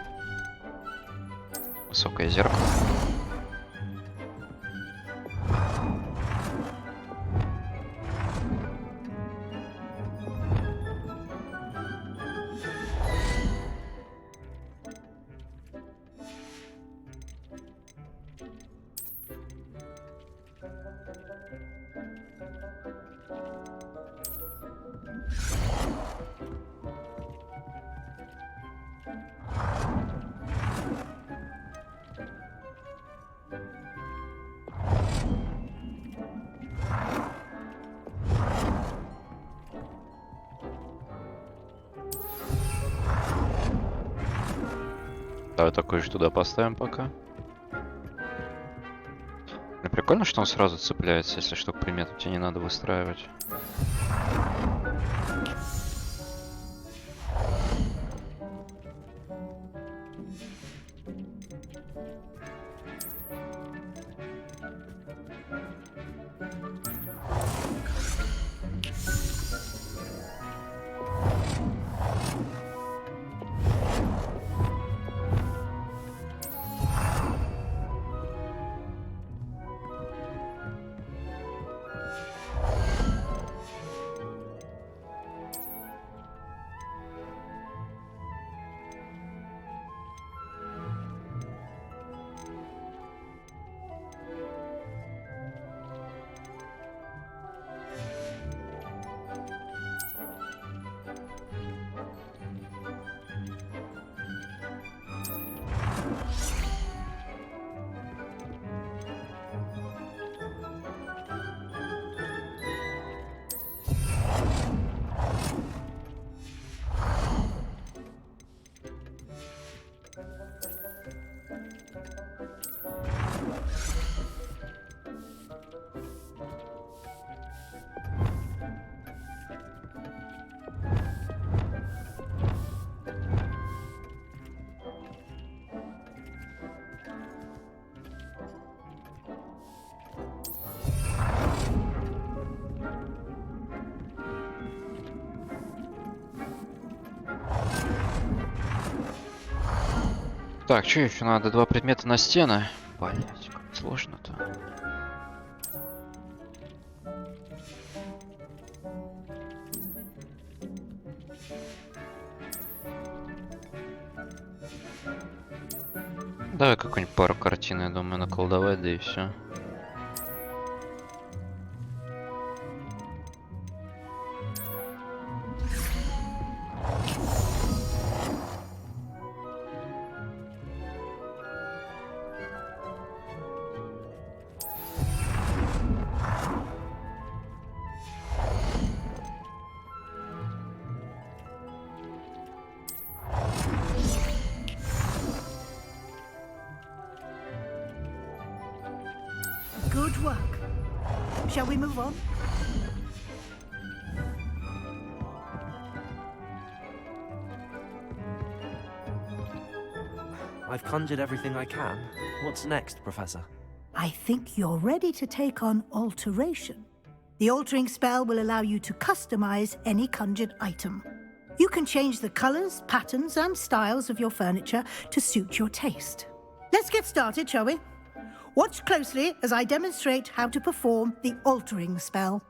Высокое зеркало. Давай такой же туда поставим пока. Ну, прикольно, что он сразу цепляется, если что, к примету тебе не надо выстраивать. Так, что еще надо? 2 предмета на стены. Блять, как сложно-то. Давай какую-нибудь пару картин, я думаю, наколдовать, да и все. Good work. Shall we move on? I've conjured everything I can. What's next, Professor? I think you're ready to take on alteration. The altering spell will allow you to customize any conjured item. You can change the colors, patterns, and styles of your furniture to suit your taste. Let's get started, shall we? Watch closely as I demonstrate how to perform the altering spell.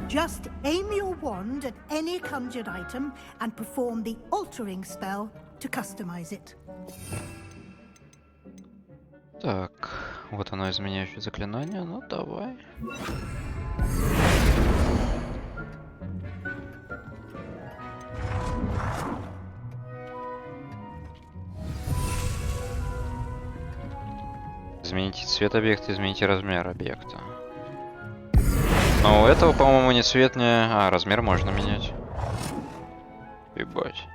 Just aim your wand at any conjured item and perform the altering spell to customize it. Так, вот оно, изменяющее заклинание. Ну, давай. Измените цвет объекта, измените размер объекта. Но у этого, по-моему, не цвет, не... А, размер можно менять. Ебать.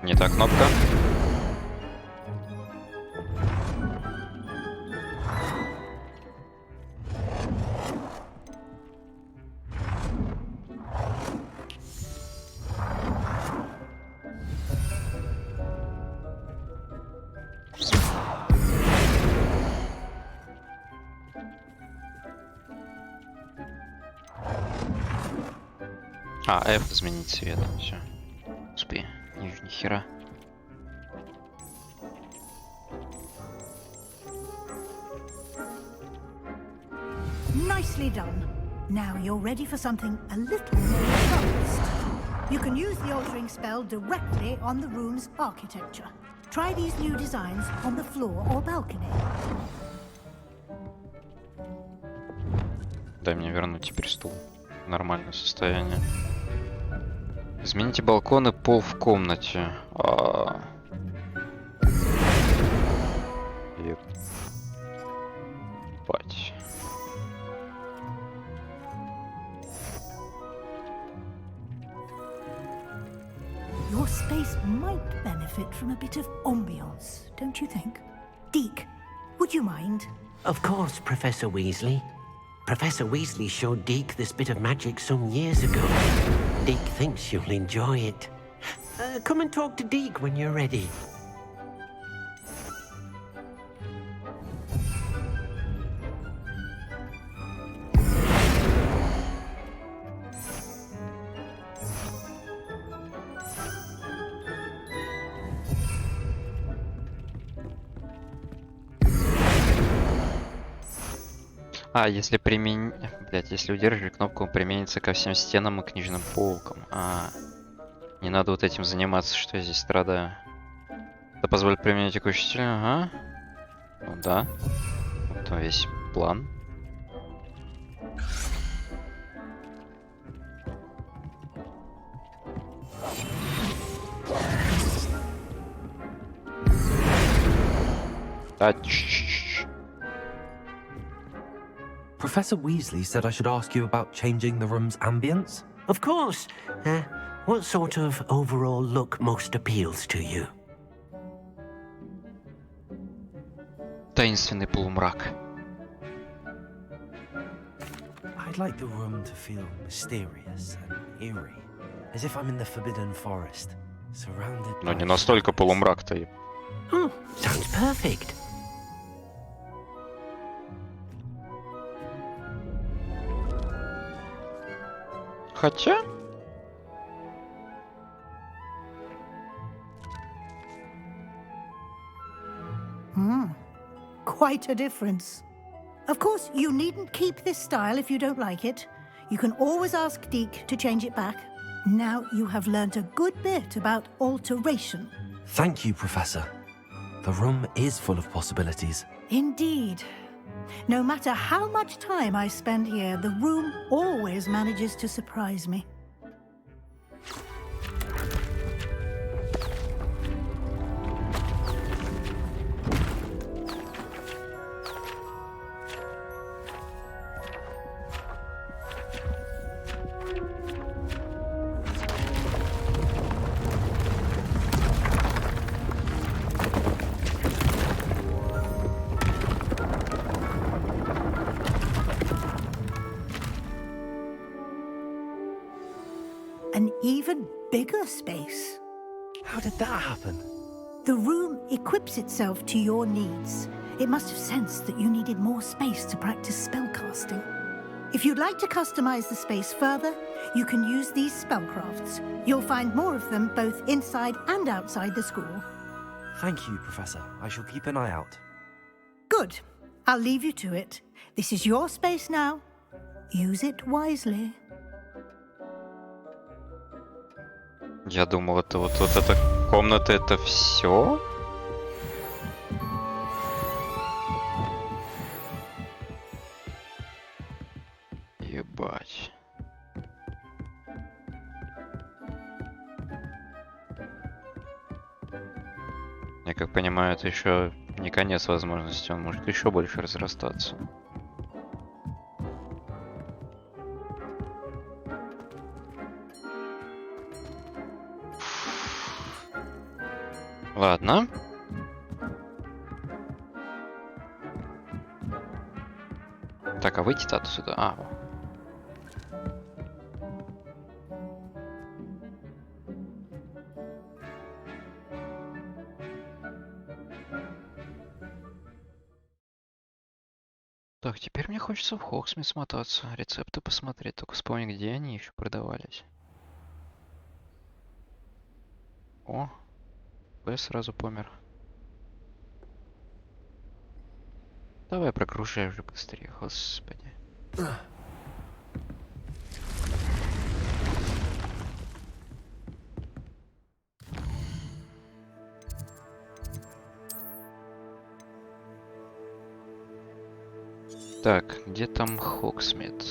Не та кнопка. А, F изменить цвет. Все. Успей. Ни хера. Nicely done. Now you're ready for something a little more advanced. You can use the altering spell directly on the room's architecture. Try these new designs on the floor or balcony. Дай мне вернуть теперь стул в нормальное состояние. Измените балкон и пол в комнате. Ебать. Your space might benefit from a bit of ambiance, don't you think? Deke, would you mind? Of course, Professor Weasley. Professor Weasley showed Deke this bit of magic some years ago. Deke thinks you'll enjoy it. Come and talk to Deke when you're ready. А, если Блять, если удерживали кнопку, он применится ко всем стенам и книжным полкам. Не надо вот этим заниматься, что я здесь страдаю. Это позволит применить текущий стиль, ага. Ну да. Вот весь план. Professor Weasley said I should ask you about changing the room's ambience. Of course. What sort of overall look most appeals to you? Таинственный полумрак. I'd I'd like the room to feel mysterious and eerie, as if I'm in the Forbidden Forest, surrounded Но by не настолько полумрак-то. Sounds perfect. Хотя... Quite a difference. Of course, you needn't keep this style if you don't like it. You can always ask Deke to change it back. Now you have learnt a good bit about alteration. Thank you, Professor. The room is full of possibilities. Indeed. No matter how much time I spend here, the room always manages to surprise me. An even bigger space. How did that happen? The room equips itself to your needs. It must have sensed that you needed more space to practice spellcasting. If you'd like to customize the space further, you can use these spellcrafts. You'll find more of them both inside and outside the school. Thank you, Professor. I shall keep an eye out. Good. I'll leave you to it. This is your space now. Use it wisely. Я думал, это вот эта комната, это все. Ебать. Я как понимаю, это еще не конец возможности, он может еще больше разрастаться. Ладно. Так, а выйти-то отсюда? А, во. Так, теперь мне хочется в Хогсмит смотаться, рецепты посмотреть, только вспомни, где они еще продавались. О, я сразу помер. Давай прогружай уже быстрее, господи. Так, где там Хогсмит?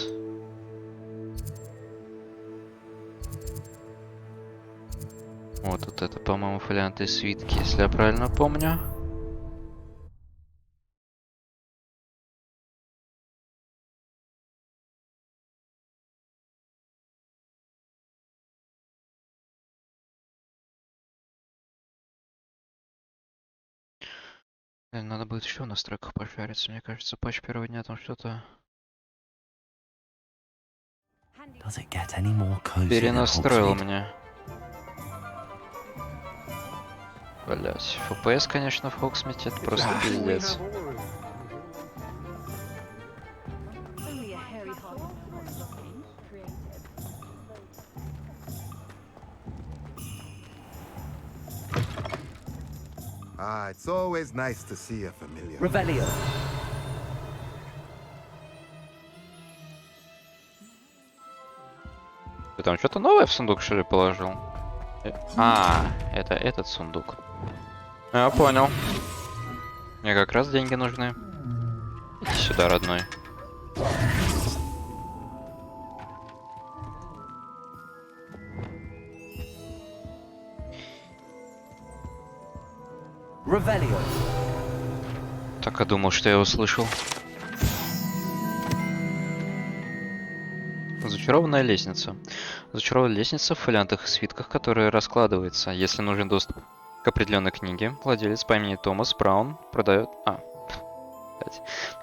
Вот это, по-моему, фолианты свитки, если я правильно помню. Надо будет еще в настройках пошариться. Мне кажется, патч первого дня там что-то перенастроил меня. Блять, FPS, конечно, в Хогсмите это просто пиздец. Ah, it's always nice to see a familiar. Revelio. Ты там что-то новое в сундук, что ли, положил? А, это этот сундук. Я понял. Мне как раз деньги нужны. Иди сюда, родной. Revelio. Так и думал, что я услышал. Зачарованная лестница. Зачарованная лестница в фолиантах и свитках, которая раскладывается. Если нужен доступ к определенной книге, владелец по имени Томас Браун продает...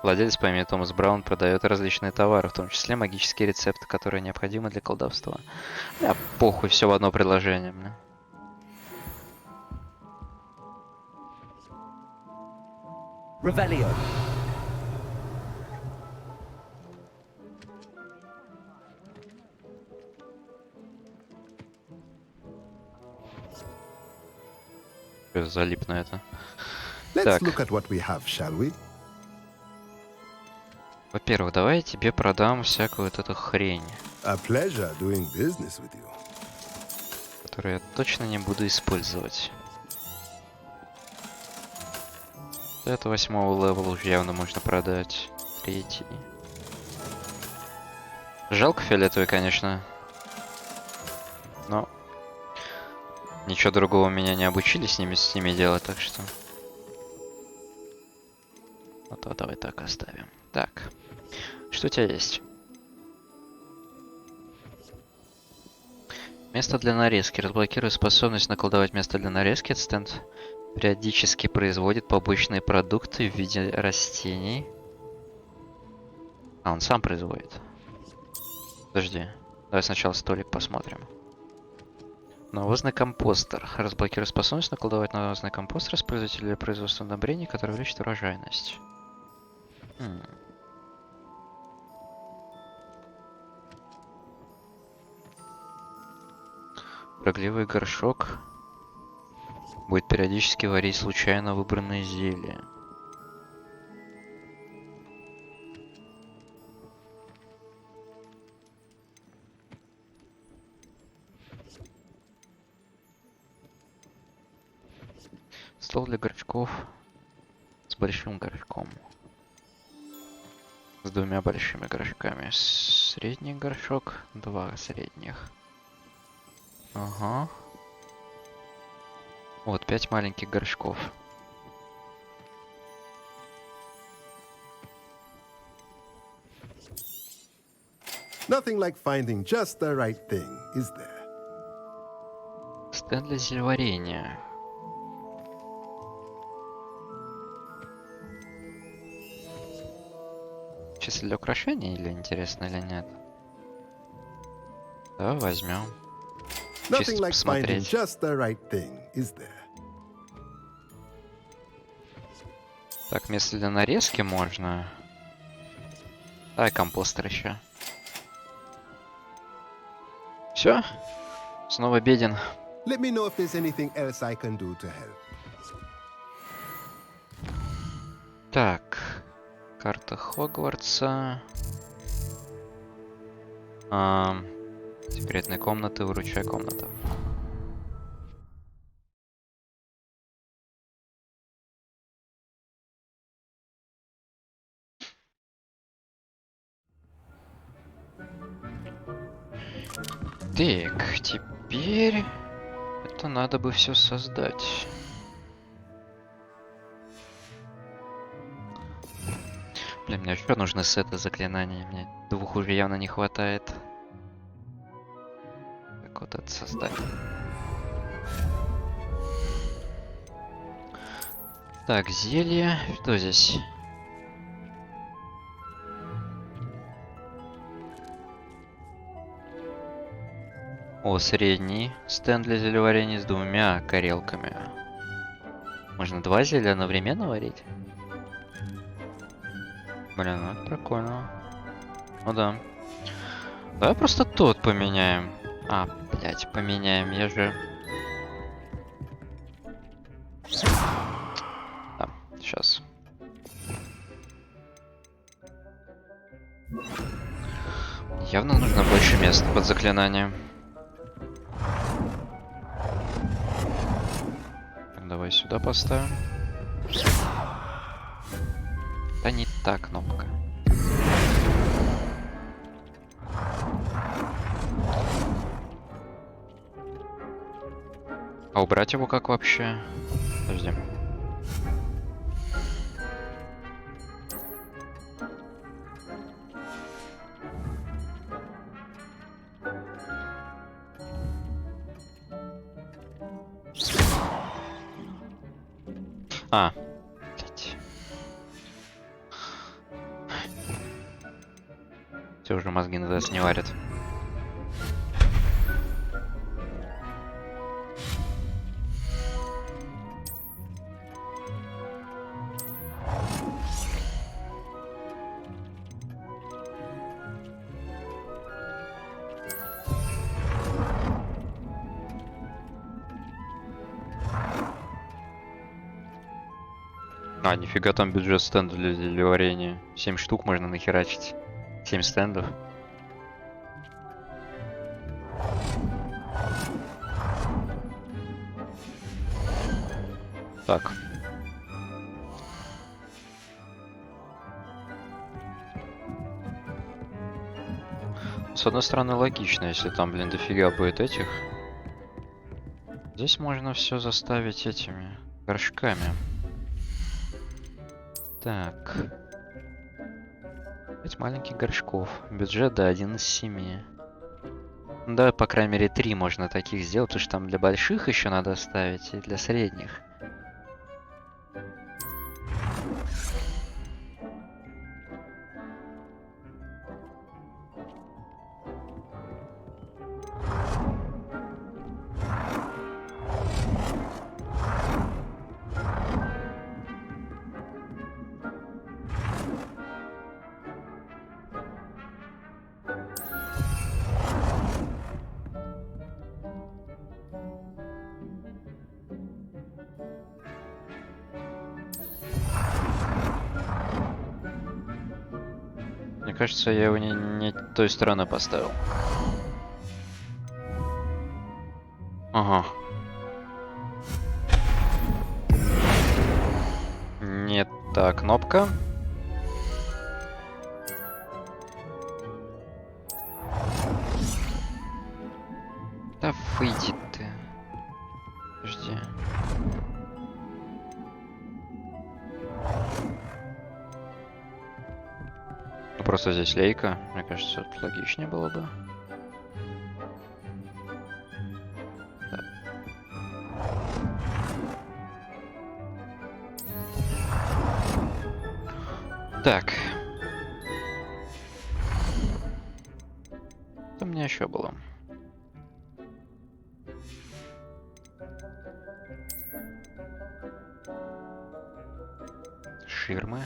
Владелец по имени Томас Браун продает различные товары, в том числе магические рецепты, которые необходимы для колдовства. Да, похуй, все в одно предложение. Бля. Revelio. Залип на это. Let's Так. look at what we have, shall we? Во-первых, давай я тебе продам всякую вот эту хрень, A pleasure doing business with you. которую я точно не буду использовать. Это 8-го левела уже явно можно продать. 3-й. Жалко фиолетовый, конечно. Но ничего другого меня не обучили с ними делать, так что... Ну то давай так оставим. Так. Что у тебя есть? Место для нарезки. Разблокирует способность наколдовать место для нарезки. Этот стенд периодически производит побочные продукты в виде растений. А, он сам производит. Подожди. Давай сначала столик посмотрим. Навозный компостер. Разблокирует способность наколдовать навозный компостер, используйте для производства удобрений, которые увеличат урожайность. Прогливый горшок будет периодически варить случайно выбранные зелья. Стол для горшков с большим горшком. С двумя большими горшками. Средний горшок, 2 средних. Ага. Вот, 5 маленьких горшков. Nothing like finding just the right thing, is there? Стенд для зельеварения. Чисто для украшения или интересно или нет? Да, возьмем. Nothing Чисто like finding посмотреть. just the right thing, is there? Так, место для нарезки можно. Давай компостер еще. Все? Снова беден. Let me know if there's anything else I can do to help. Так. Карта Хогвартса. Секретные комнаты, выручай комната. Так, теперь это надо бы все создать. Блин, мне еще нужны сеты заклинаний. Мне 2 уже явно не хватает. Как вот это создать? Так, зелье. Что здесь? О, средний стенд для зельеварения с 2 горелками. Можно 2 зелья одновременно варить? Блин, ну это прикольно. Ну да. Давай просто тот поменяем. А, блять, поменяем. Я же... Да, сейчас. Явно нужно больше места под заклинанием. Давай сюда поставим. Да не та кнопка. А убрать его как вообще? Подожди. А, блядь. Все уже мозги на ДС не варят. А, нифига там бюджет стендов для варенья. 7 штук можно нахерачить. 7 стендов. Так. С одной стороны, логично, если там, блин, дофига будет этих. Здесь можно все заставить этими горшками. Так. 5 маленьких горшков. Бюджет до 1 из 7. Да, по крайней мере, 3 можно таких сделать, потому что там для больших еще надо оставить и для средних. Мне кажется, я его не той стороны поставил. Ага. Не та кнопка. Да выйди ты. Подожди. Ну, просто здесь лейка. Мне кажется, это логичнее было бы. Так. Что у меня еще было? Ширмы.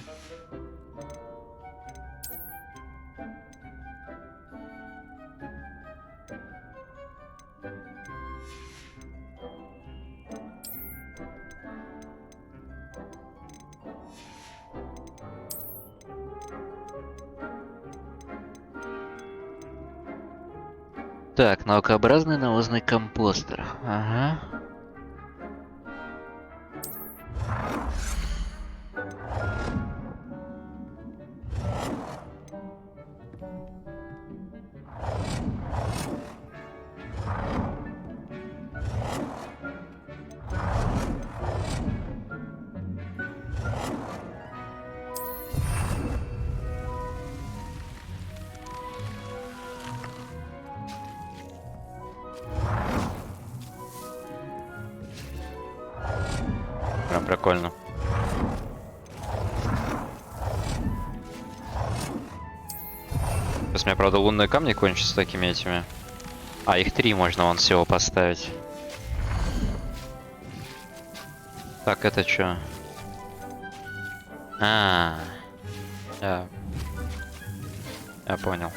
Так, наукообразный навозный компостер. Ага. Прям прикольно. Сейчас у меня, правда, лунные камни кончатся такими этими. А, их 3 можно вон всего поставить. Так, это чё? Я понял.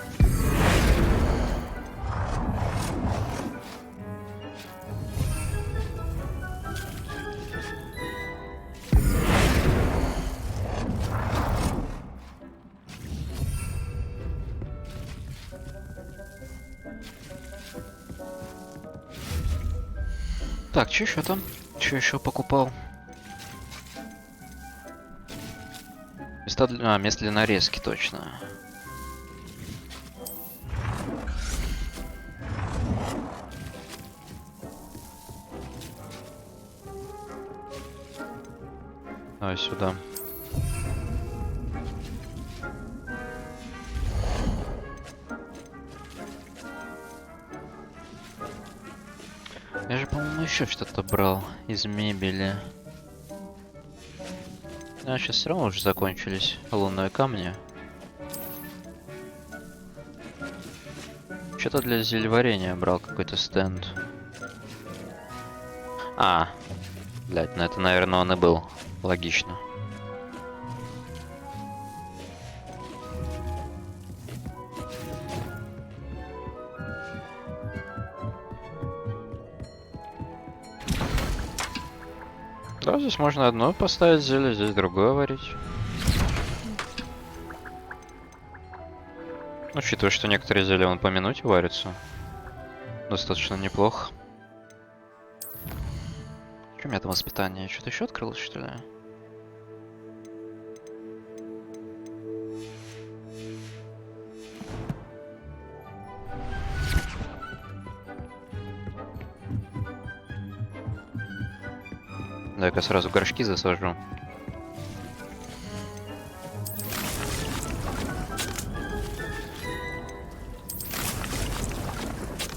Так, что еще там? Что еще покупал? Место для нарезки, точно. Давай сюда. Я же, по-моему, еще что-то брал из мебели. А сейчас все равно уже закончились лунные камни. Что-то для зельеварения брал какой-то стенд. А, блядь, ну это, наверное, он и был. Логично. Да, здесь можно одно поставить зелье, здесь другое варить. Учитывая, что некоторые зелья вон по минуте варятся. Достаточно неплохо. Что у меня там воспитание? Что-то еще открылось, что ли? Дай-ка сразу горшки засажу.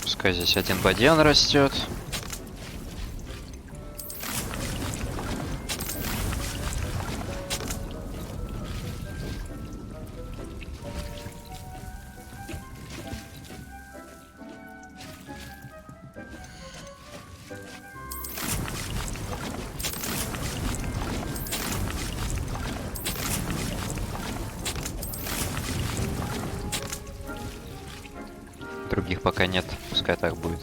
Пускай здесь один бадьян растет. Других пока нет, пускай так будет.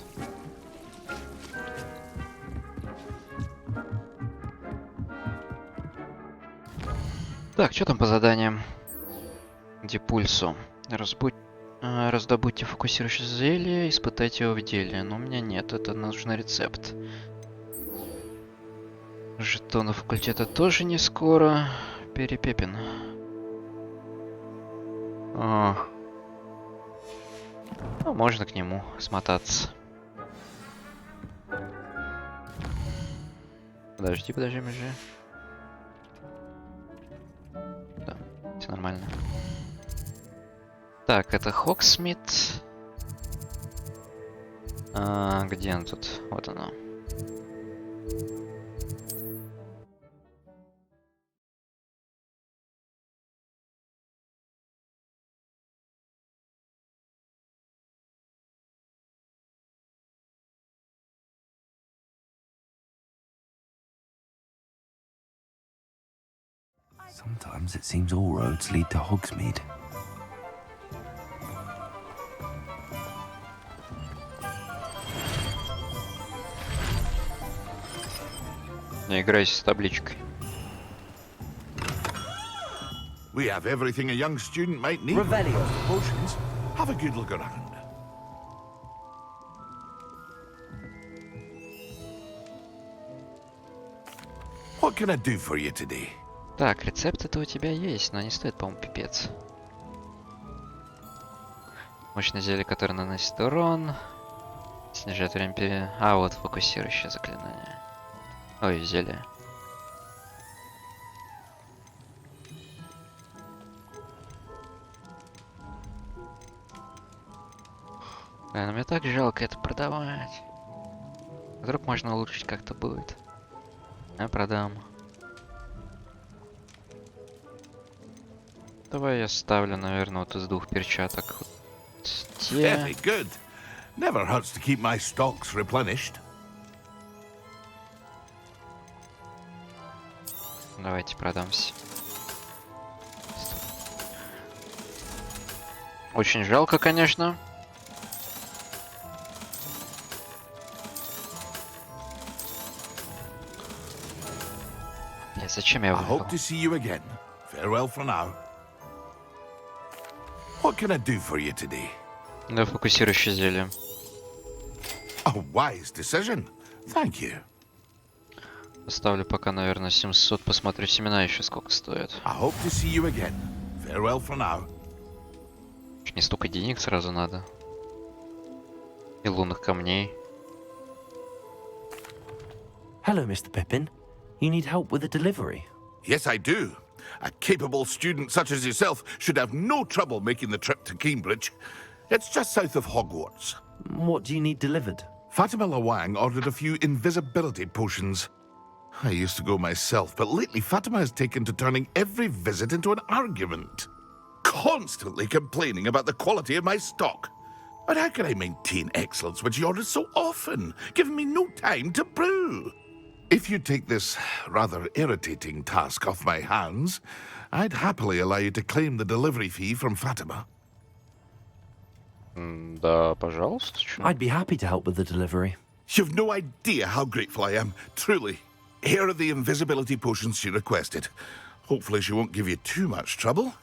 Так, что там по заданиям? Депульсу. Раздобудьте фокусирующее зелье, испытайте его в деле. Но у меня нет, это нужен рецепт. Жетоны факультета тоже не скоро. Перепепин. Ну, можно к нему смотаться. Подожди, межи. Да, все нормально. Так, это Хоксмит. Где он тут? Вот оно. Sometimes it seems all roads lead to Hogsmeade. Не играйся с табличкой. We have everything a young student might need. Revelio. Potions. Have a good look around. What can I do for you today? Так, рецепты-то у тебя есть, но они стоят, по-моему, пипец. Мощное зелье, которое наносит урон. Снижает время А, вот фокусирующее заклинание. Ой, зелье. Но мне так жалко это продавать. Вдруг можно улучшить как-то будет. Я продам. Давай я ставлю, наверное, вот из двух перчаток. Вот Very good. Never hurts to keep my stocks replenished. Давайте продамся. Очень жалко, конечно. Зачем я I hope to see you again. Farewell for now. What can I do for you today? Да, фокусирующее зелье. A wise decision. Thank you. Поставлю пока, наверное, 700. Посмотрю семена еще сколько стоят. I hope to see you again. Farewell for now. Не столько денег сразу надо. И лунных камней. Hello, Mr. Pippin. You need help with a delivery? Yes, I do. A capable student such as yourself should have no trouble making the trip to Cambridge. It's just south of Hogwarts. What do you need delivered? Fatima Lawang ordered a few invisibility potions. I used to go myself, but lately Fatima has taken to turning every visit into an argument. Constantly complaining about the quality of my stock. But how can I maintain excellence when she orders so often, giving me no time to brew? If you take this rather irritating task off my hands, I'd happily allow you to claim the delivery fee from Fatima. Да, пожалуйста. I'd be happy to help with the delivery. You've no idea how grateful I am, truly. Here are the invisibility potions she requested. Hopefully she won't give you too much trouble.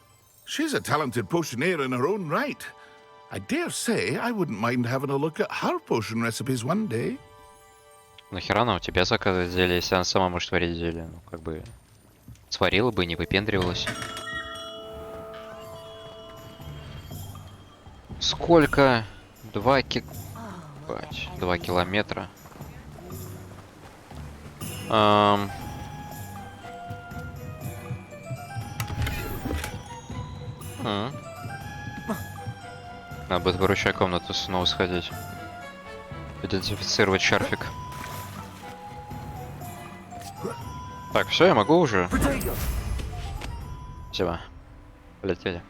She's a talented potioneer in her own right. I dare say I wouldn't mind having a look at her potion recipes one day. Нахера она у тебя заказывает зелье, если она сама может варить зелье? Ну, как бы... Сварила бы, не выпендривалась. Сколько? 2 километра. Надо будет выручай комнату снова сходить. Идентифицировать шарфик. Так, все, я могу уже. Все, полетели.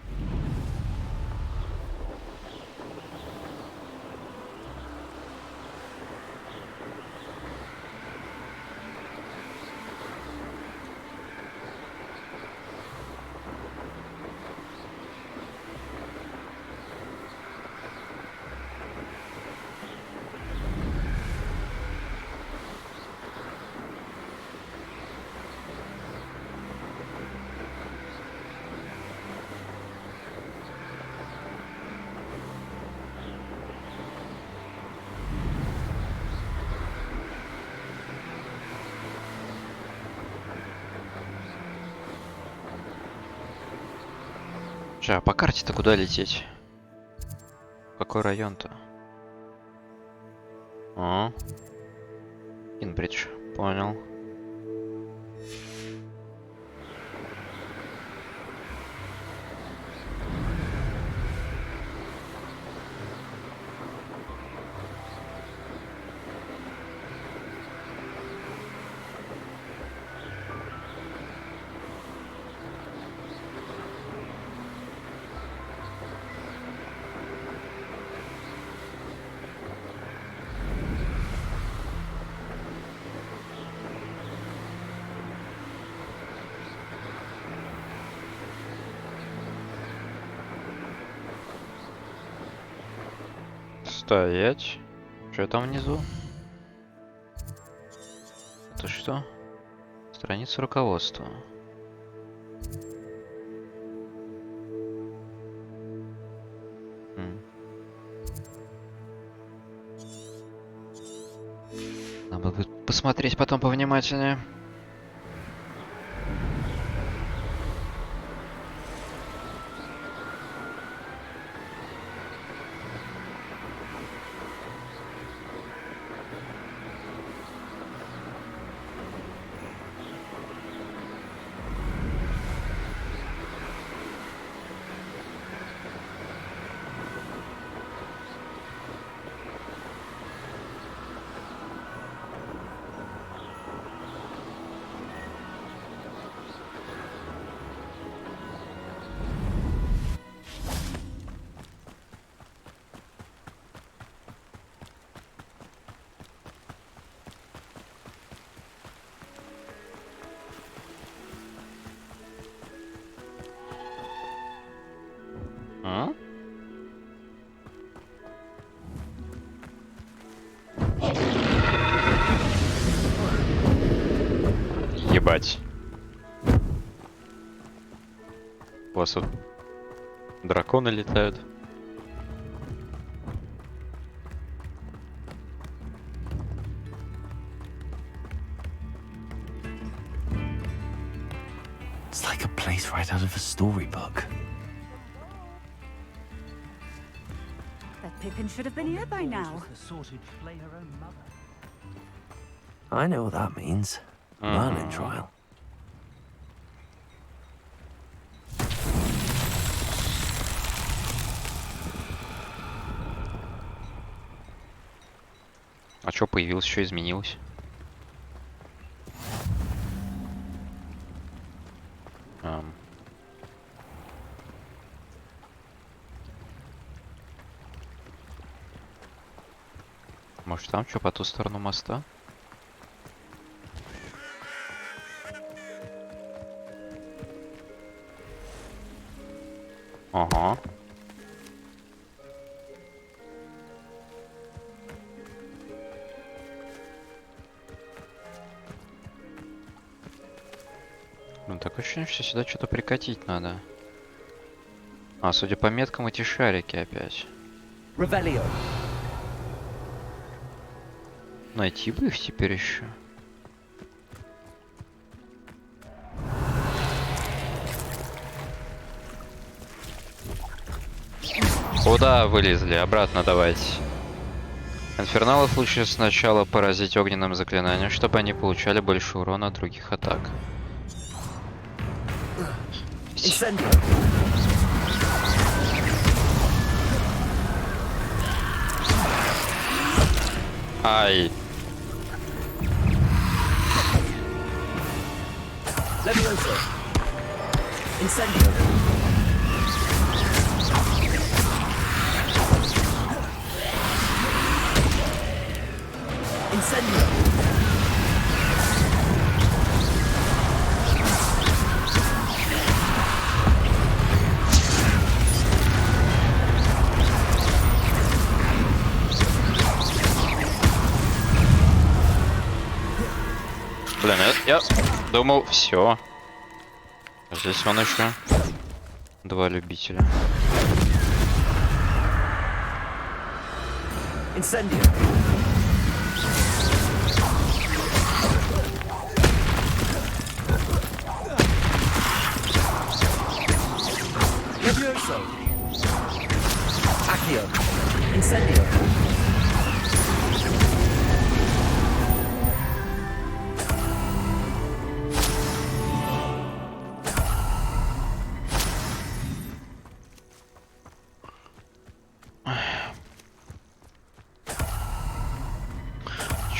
А по карте-то куда лететь? Какой район-то? О, Инбридж, понял. Стоять. Что там внизу? Это что? Страница руководства. Надо будет посмотреть потом повнимательнее. Ебать. У вас тут драконы летают. It's like a place right out of a storybook. That Pippin should have been here by now. I know what that means. Learning trial. А что появилось, что изменилось? Может, там что по ту сторону моста? Ага. Ну, такое ощущение, что сюда что-то прикатить надо. А, судя по меткам, эти шарики опять. Revelio. Найти бы их теперь еще. Куда вылезли? Обратно давайте. Инферналов лучше сначала поразить огненным заклинанием, чтобы они получали больше урона от других атак. Ай. Levioso. Incendio. Incendio. Блин, я думал, все. Здесь он еще. Два любителя. Incendio. Levioso. Accio. Incendio.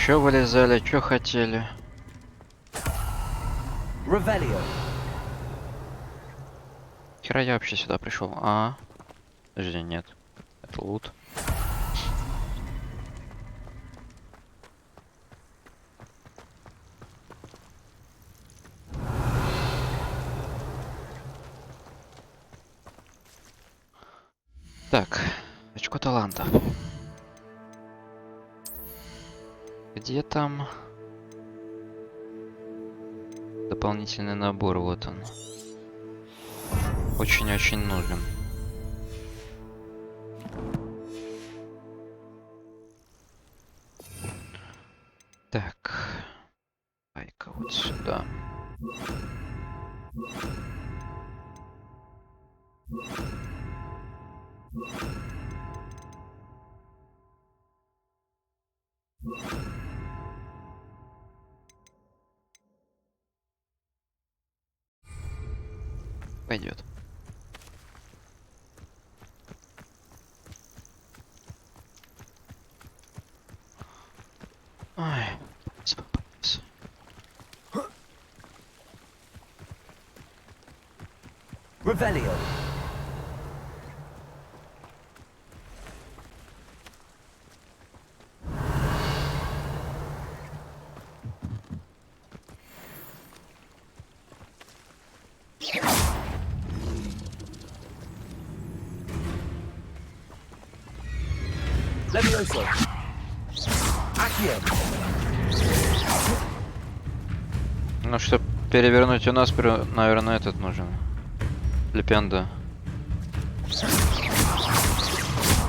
Чё вылезали, чё хотели? Revelio. Хера я вообще сюда пришел. А? Подожди, нет. Это лут. Так, очко таланта. Где там дополнительный набор? Вот он. Очень-очень нужен. Так. Дай-ка вот сюда. Пойдет. Ай, спасибо. Revelio. Levioso. Accio. Ну, чтобы перевернуть у нас, наверное, этот нужен. Лепенда.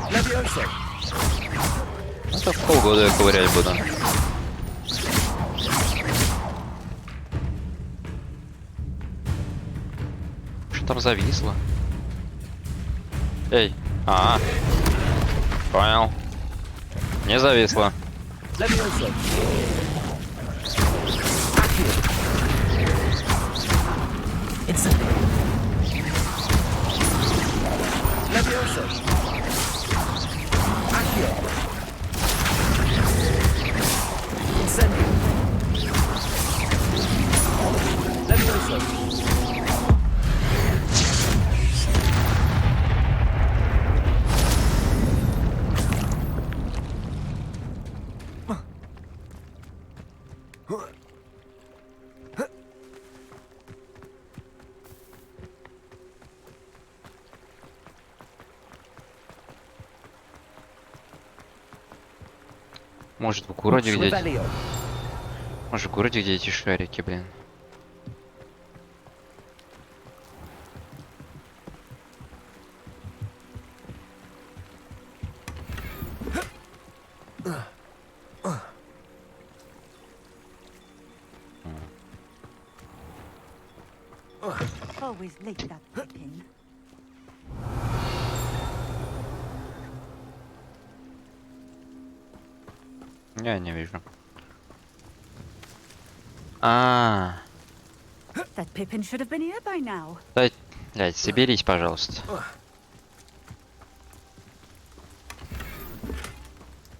Levioso. Это в полгода я ковырять буду. Что там зависло? Эй, понял. Не зависло. Levioso. Incendio. Levioso. Accio. Incendio. Levioso. Может, в городе Lux где-то? Revelio. Может, в городе где эти шарики, блин? Always late, that Pippin. Я не вижу. That Pippin should have been here by now. Дай, блядь, соберись, пожалуйста.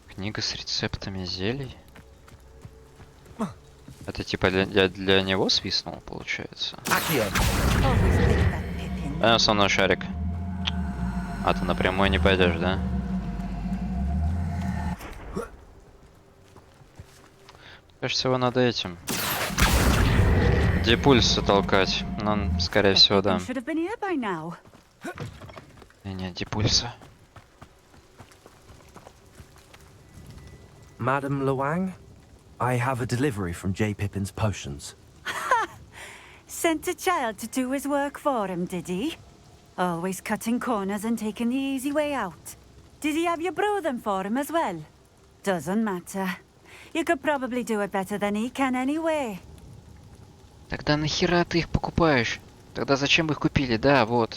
Книга с рецептами зелий. Это типа для него свистнул, получается. Со мной шарик. А ты напрямую не пойдешь, да? Кажется, его надо этим. Депульса толкать. Но, скорее всего, да. Should have been here by now. Не, депульса. Madam Luang, I have a delivery from J. Pippin's potions. Sent a child to do his work for him, did he? Always cutting corners and taking the easy way out. Did he have you brew them for him as well? Doesn't matter. You could probably do it better than he can anyway. Тогда нахера ты их покупаешь? Тогда зачем вы их купили? Да, вот.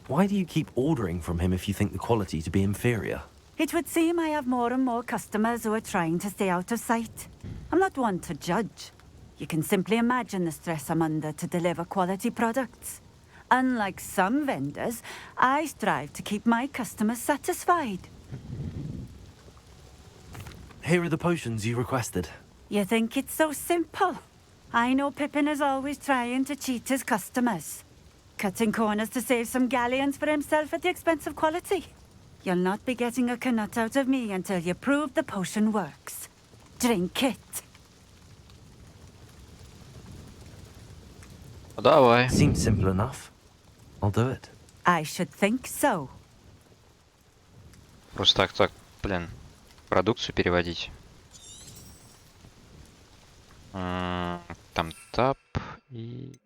Why do you keep ordering from him if you think the quality to be inferior? It would seem I have more and more customers who are trying to stay out of sight. I'm not one to judge. You can simply imagine the stress I'm under to deliver quality products. Unlike some vendors, I strive to keep my customers satisfied. Here are the potions you requested. You think it's so simple? I know Pippin is always trying to cheat his customers. Cutting corners to save some galleons for himself at the expense of quality. You'll not be getting a canut out of me until you prove the potion works. Drink it. Давай. Seems simple enough. I'll do it. I should think so. Просто так, блин, продукцию переводить. Там тап и...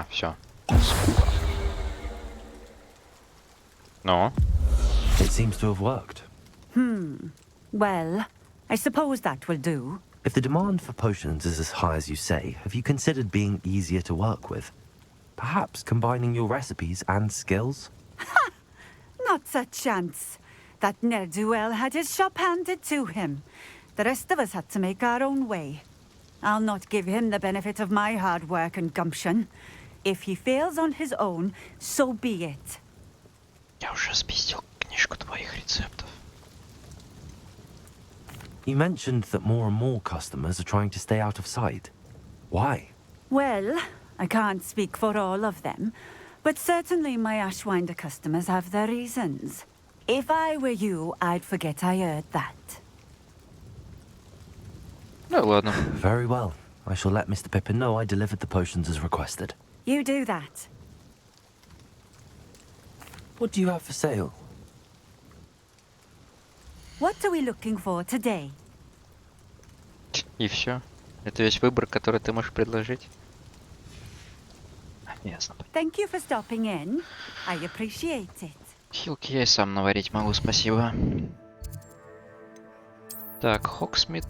все. No. It seems to have worked. Well, I suppose that will do. If the demand for potions is as high as you say, have you considered being easier to work with? Perhaps combining your recipes and skills? Not a chance. That ne'er-do-well had his shop handed to him. The rest of us had to make our own way. I'll not give him the benefit of my hard work and gumption. If he fails on his own, so be it. Я уже спиздил книжку твоих рецептов. You mentioned that more and more customers are trying to stay out of sight. Why? Well, I can't speak for all of them, but certainly my Ashwinder customers have their reasons. If I were you, I'd forget I heard that. Ну ладно. Very well. I shall let Mr. Pippin know I delivered the potions as requested. You do that. What do you have for sale? What are we looking for today? И все. Это весь выбор, который ты можешь предложить. Ясно. Thank you for stopping in. I appreciate it. Хилки я и сам наварить могу, спасибо. Так, Хоксмит.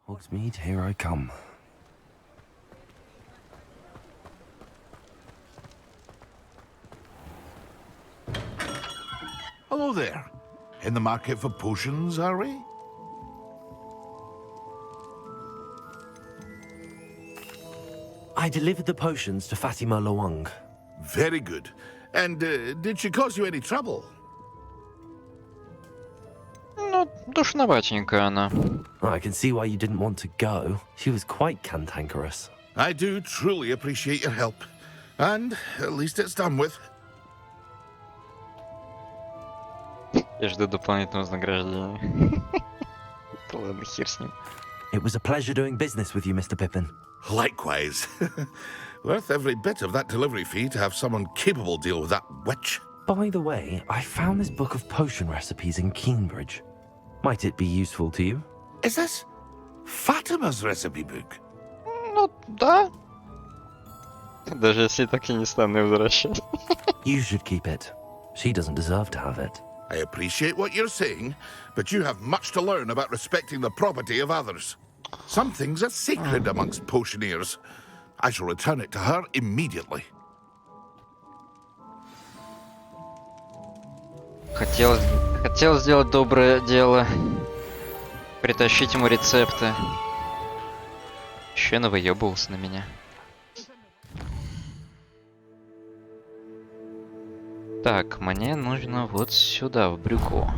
Hogsmeade, here I come. Hello there. In the market for potions, are we? I delivered the potions to Fatima Loang. Very good. And did she cause you any trouble? Ну, душноватенькая она. I can see why you didn't want to go. She was quite cantankerous. I do truly appreciate your help. And at least it's done with. Я жду дополнительного вознаграждения. Да ладно, хер с ним. It was a pleasure doing business with you, Mr. Pippin. Likewise. Worth every bit of that delivery fee to have someone capable deal with that witch. By the way, I found this book of potion recipes in Cambridge. Might it be useful to you? Is this Fatima's recipe book? Ну, да. Даже если так и не стану возвращать. You should keep it. She doesn't deserve to have it. I appreciate what you're saying, but you have much to learn about respecting the property of others. Some things are sacred amongst potioneers. I shall return it to her immediately. Хотел сделать доброе дело. Притащить ему рецепты. Еще навыебывался на меня. Так, мне нужно вот сюда, в брюхо.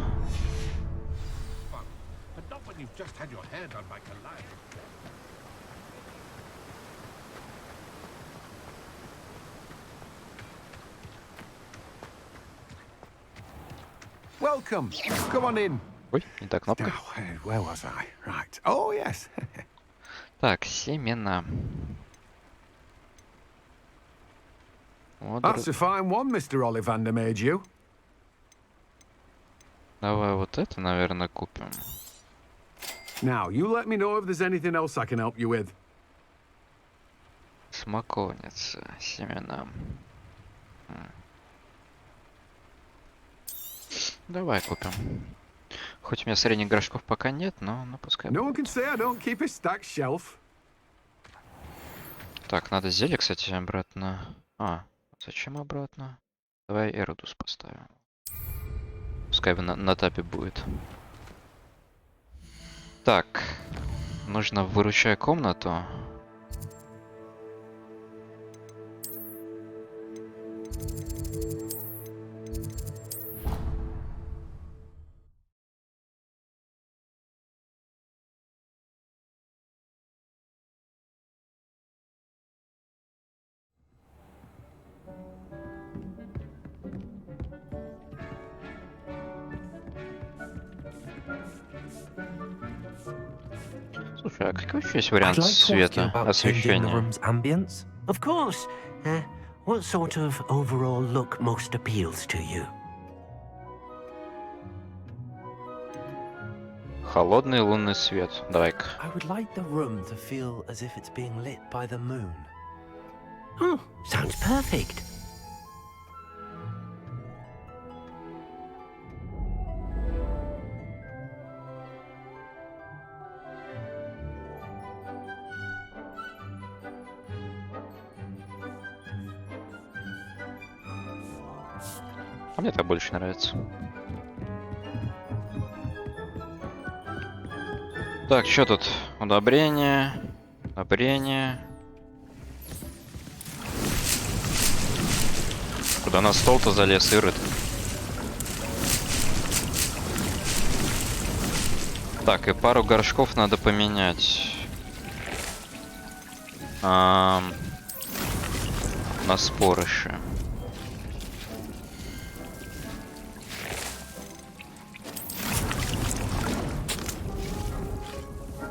Welcome. Come on in. Ой, не та кнопка. Now, where was I? Right. Oh, yes. Так, семена. Вот, That's a fine one, Mr. Ollivander made you. давай вот это, наверное, купим. Now, you let me know if there's anything else I can help you with. Смоковница, семена. Давай купим. Хоть у меня средних горшков пока нет, но пускай. No one can say I don't keep a stacked shelf. Так, надо зелье, кстати, обратно. Зачем обратно? Давай Эрудус поставим. Пускай на тапе будет. Так, нужно выручай комнату. Слушай, а какой еще есть вариант света, освещения? Of course. What sort of overall look most appeals to you? Холодный лунный свет. Давай-ка. I would like the room to feel as if it's being lit by the moon. Oh, sounds perfect. А мне так больше нравится. Так, что тут? Удобрение. Удобрение. Куда на стол-то залез, Ирод? Так, и пару горшков надо поменять. На спорыше.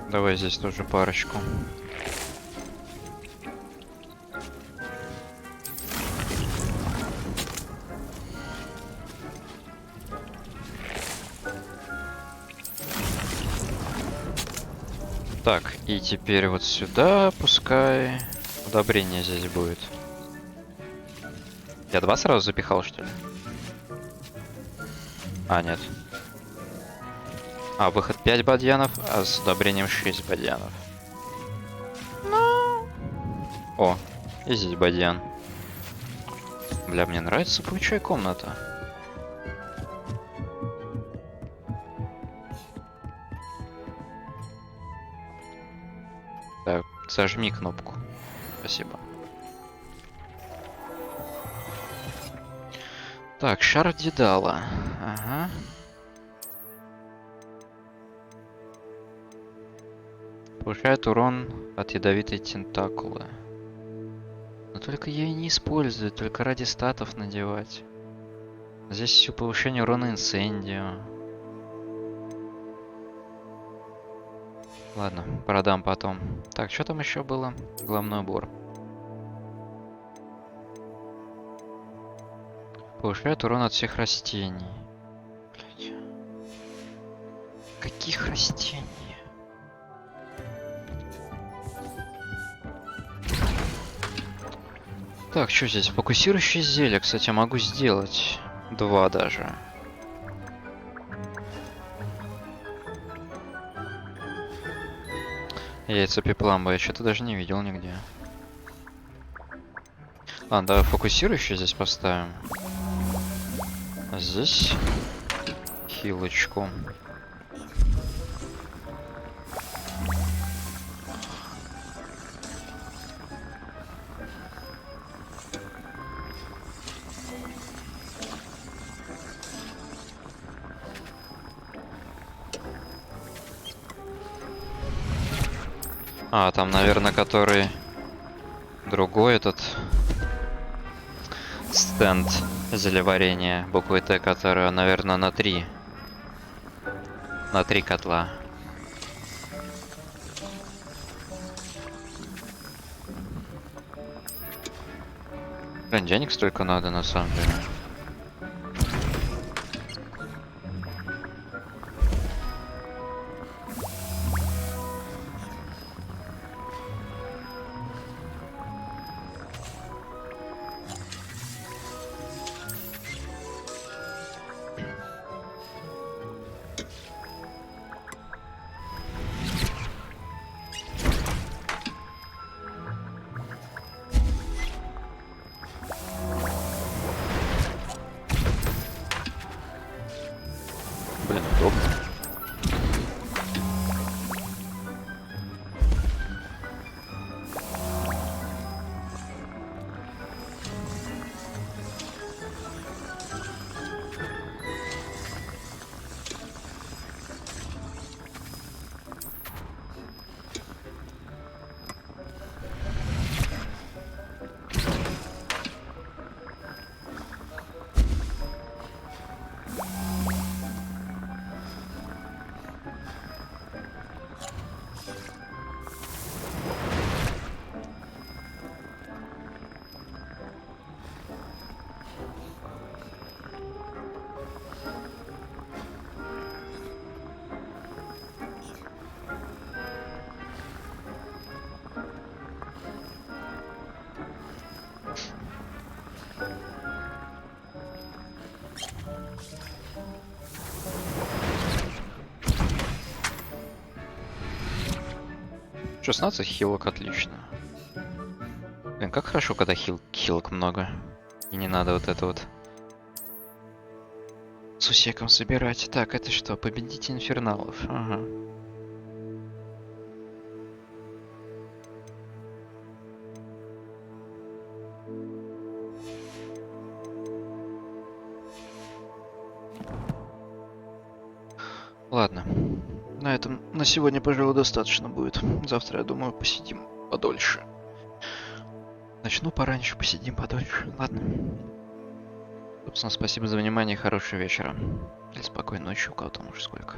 Давай здесь тоже парочку. Так, и теперь вот сюда пускай удобрение здесь будет. Я 2 сразу запихал, что ли? Нет. Выход 5 бадьянов, а с удобрением 6 бадьянов. О, и здесь бадьян. Бля, мне нравится выручай комната. Так, зажми кнопку. Спасибо. Так, шар Дедала. Ага. Повышает урон от ядовитой тентакулы. Но только я и не использую, только ради статов надевать. Здесь еще повышение урона инцендио. Ладно, продам потом. Так, что там еще было? Головной убор. Повышает урон от всех растений. Блядь. Каких растений? Так, что здесь? Фокусирующее зелье, кстати, могу сделать. 2 даже. Яйца пепламба я что-то даже не видел нигде. Ладно, давай фокусирующее здесь поставим. А здесь хилочку. А, там, наверное, который другой этот стенд зелеварения буквы Т, которая, наверное, на 3 котла. Блин, денег столько надо на самом деле. Блин, удобно. — 16 хилок, отлично. Блин, как хорошо, когда хилок много. И не надо вот это вот с усеком собирать. Так, это что? Победите инферналов. Ага. Ладно. На этом на сегодня, пожалуй, достаточно будет. Завтра, я думаю, посидим подольше. Начну пораньше, посидим подольше. Ладно. Собственно, спасибо за внимание и хорошего вечера. Или спокойной ночи, у кого-то уже сколько.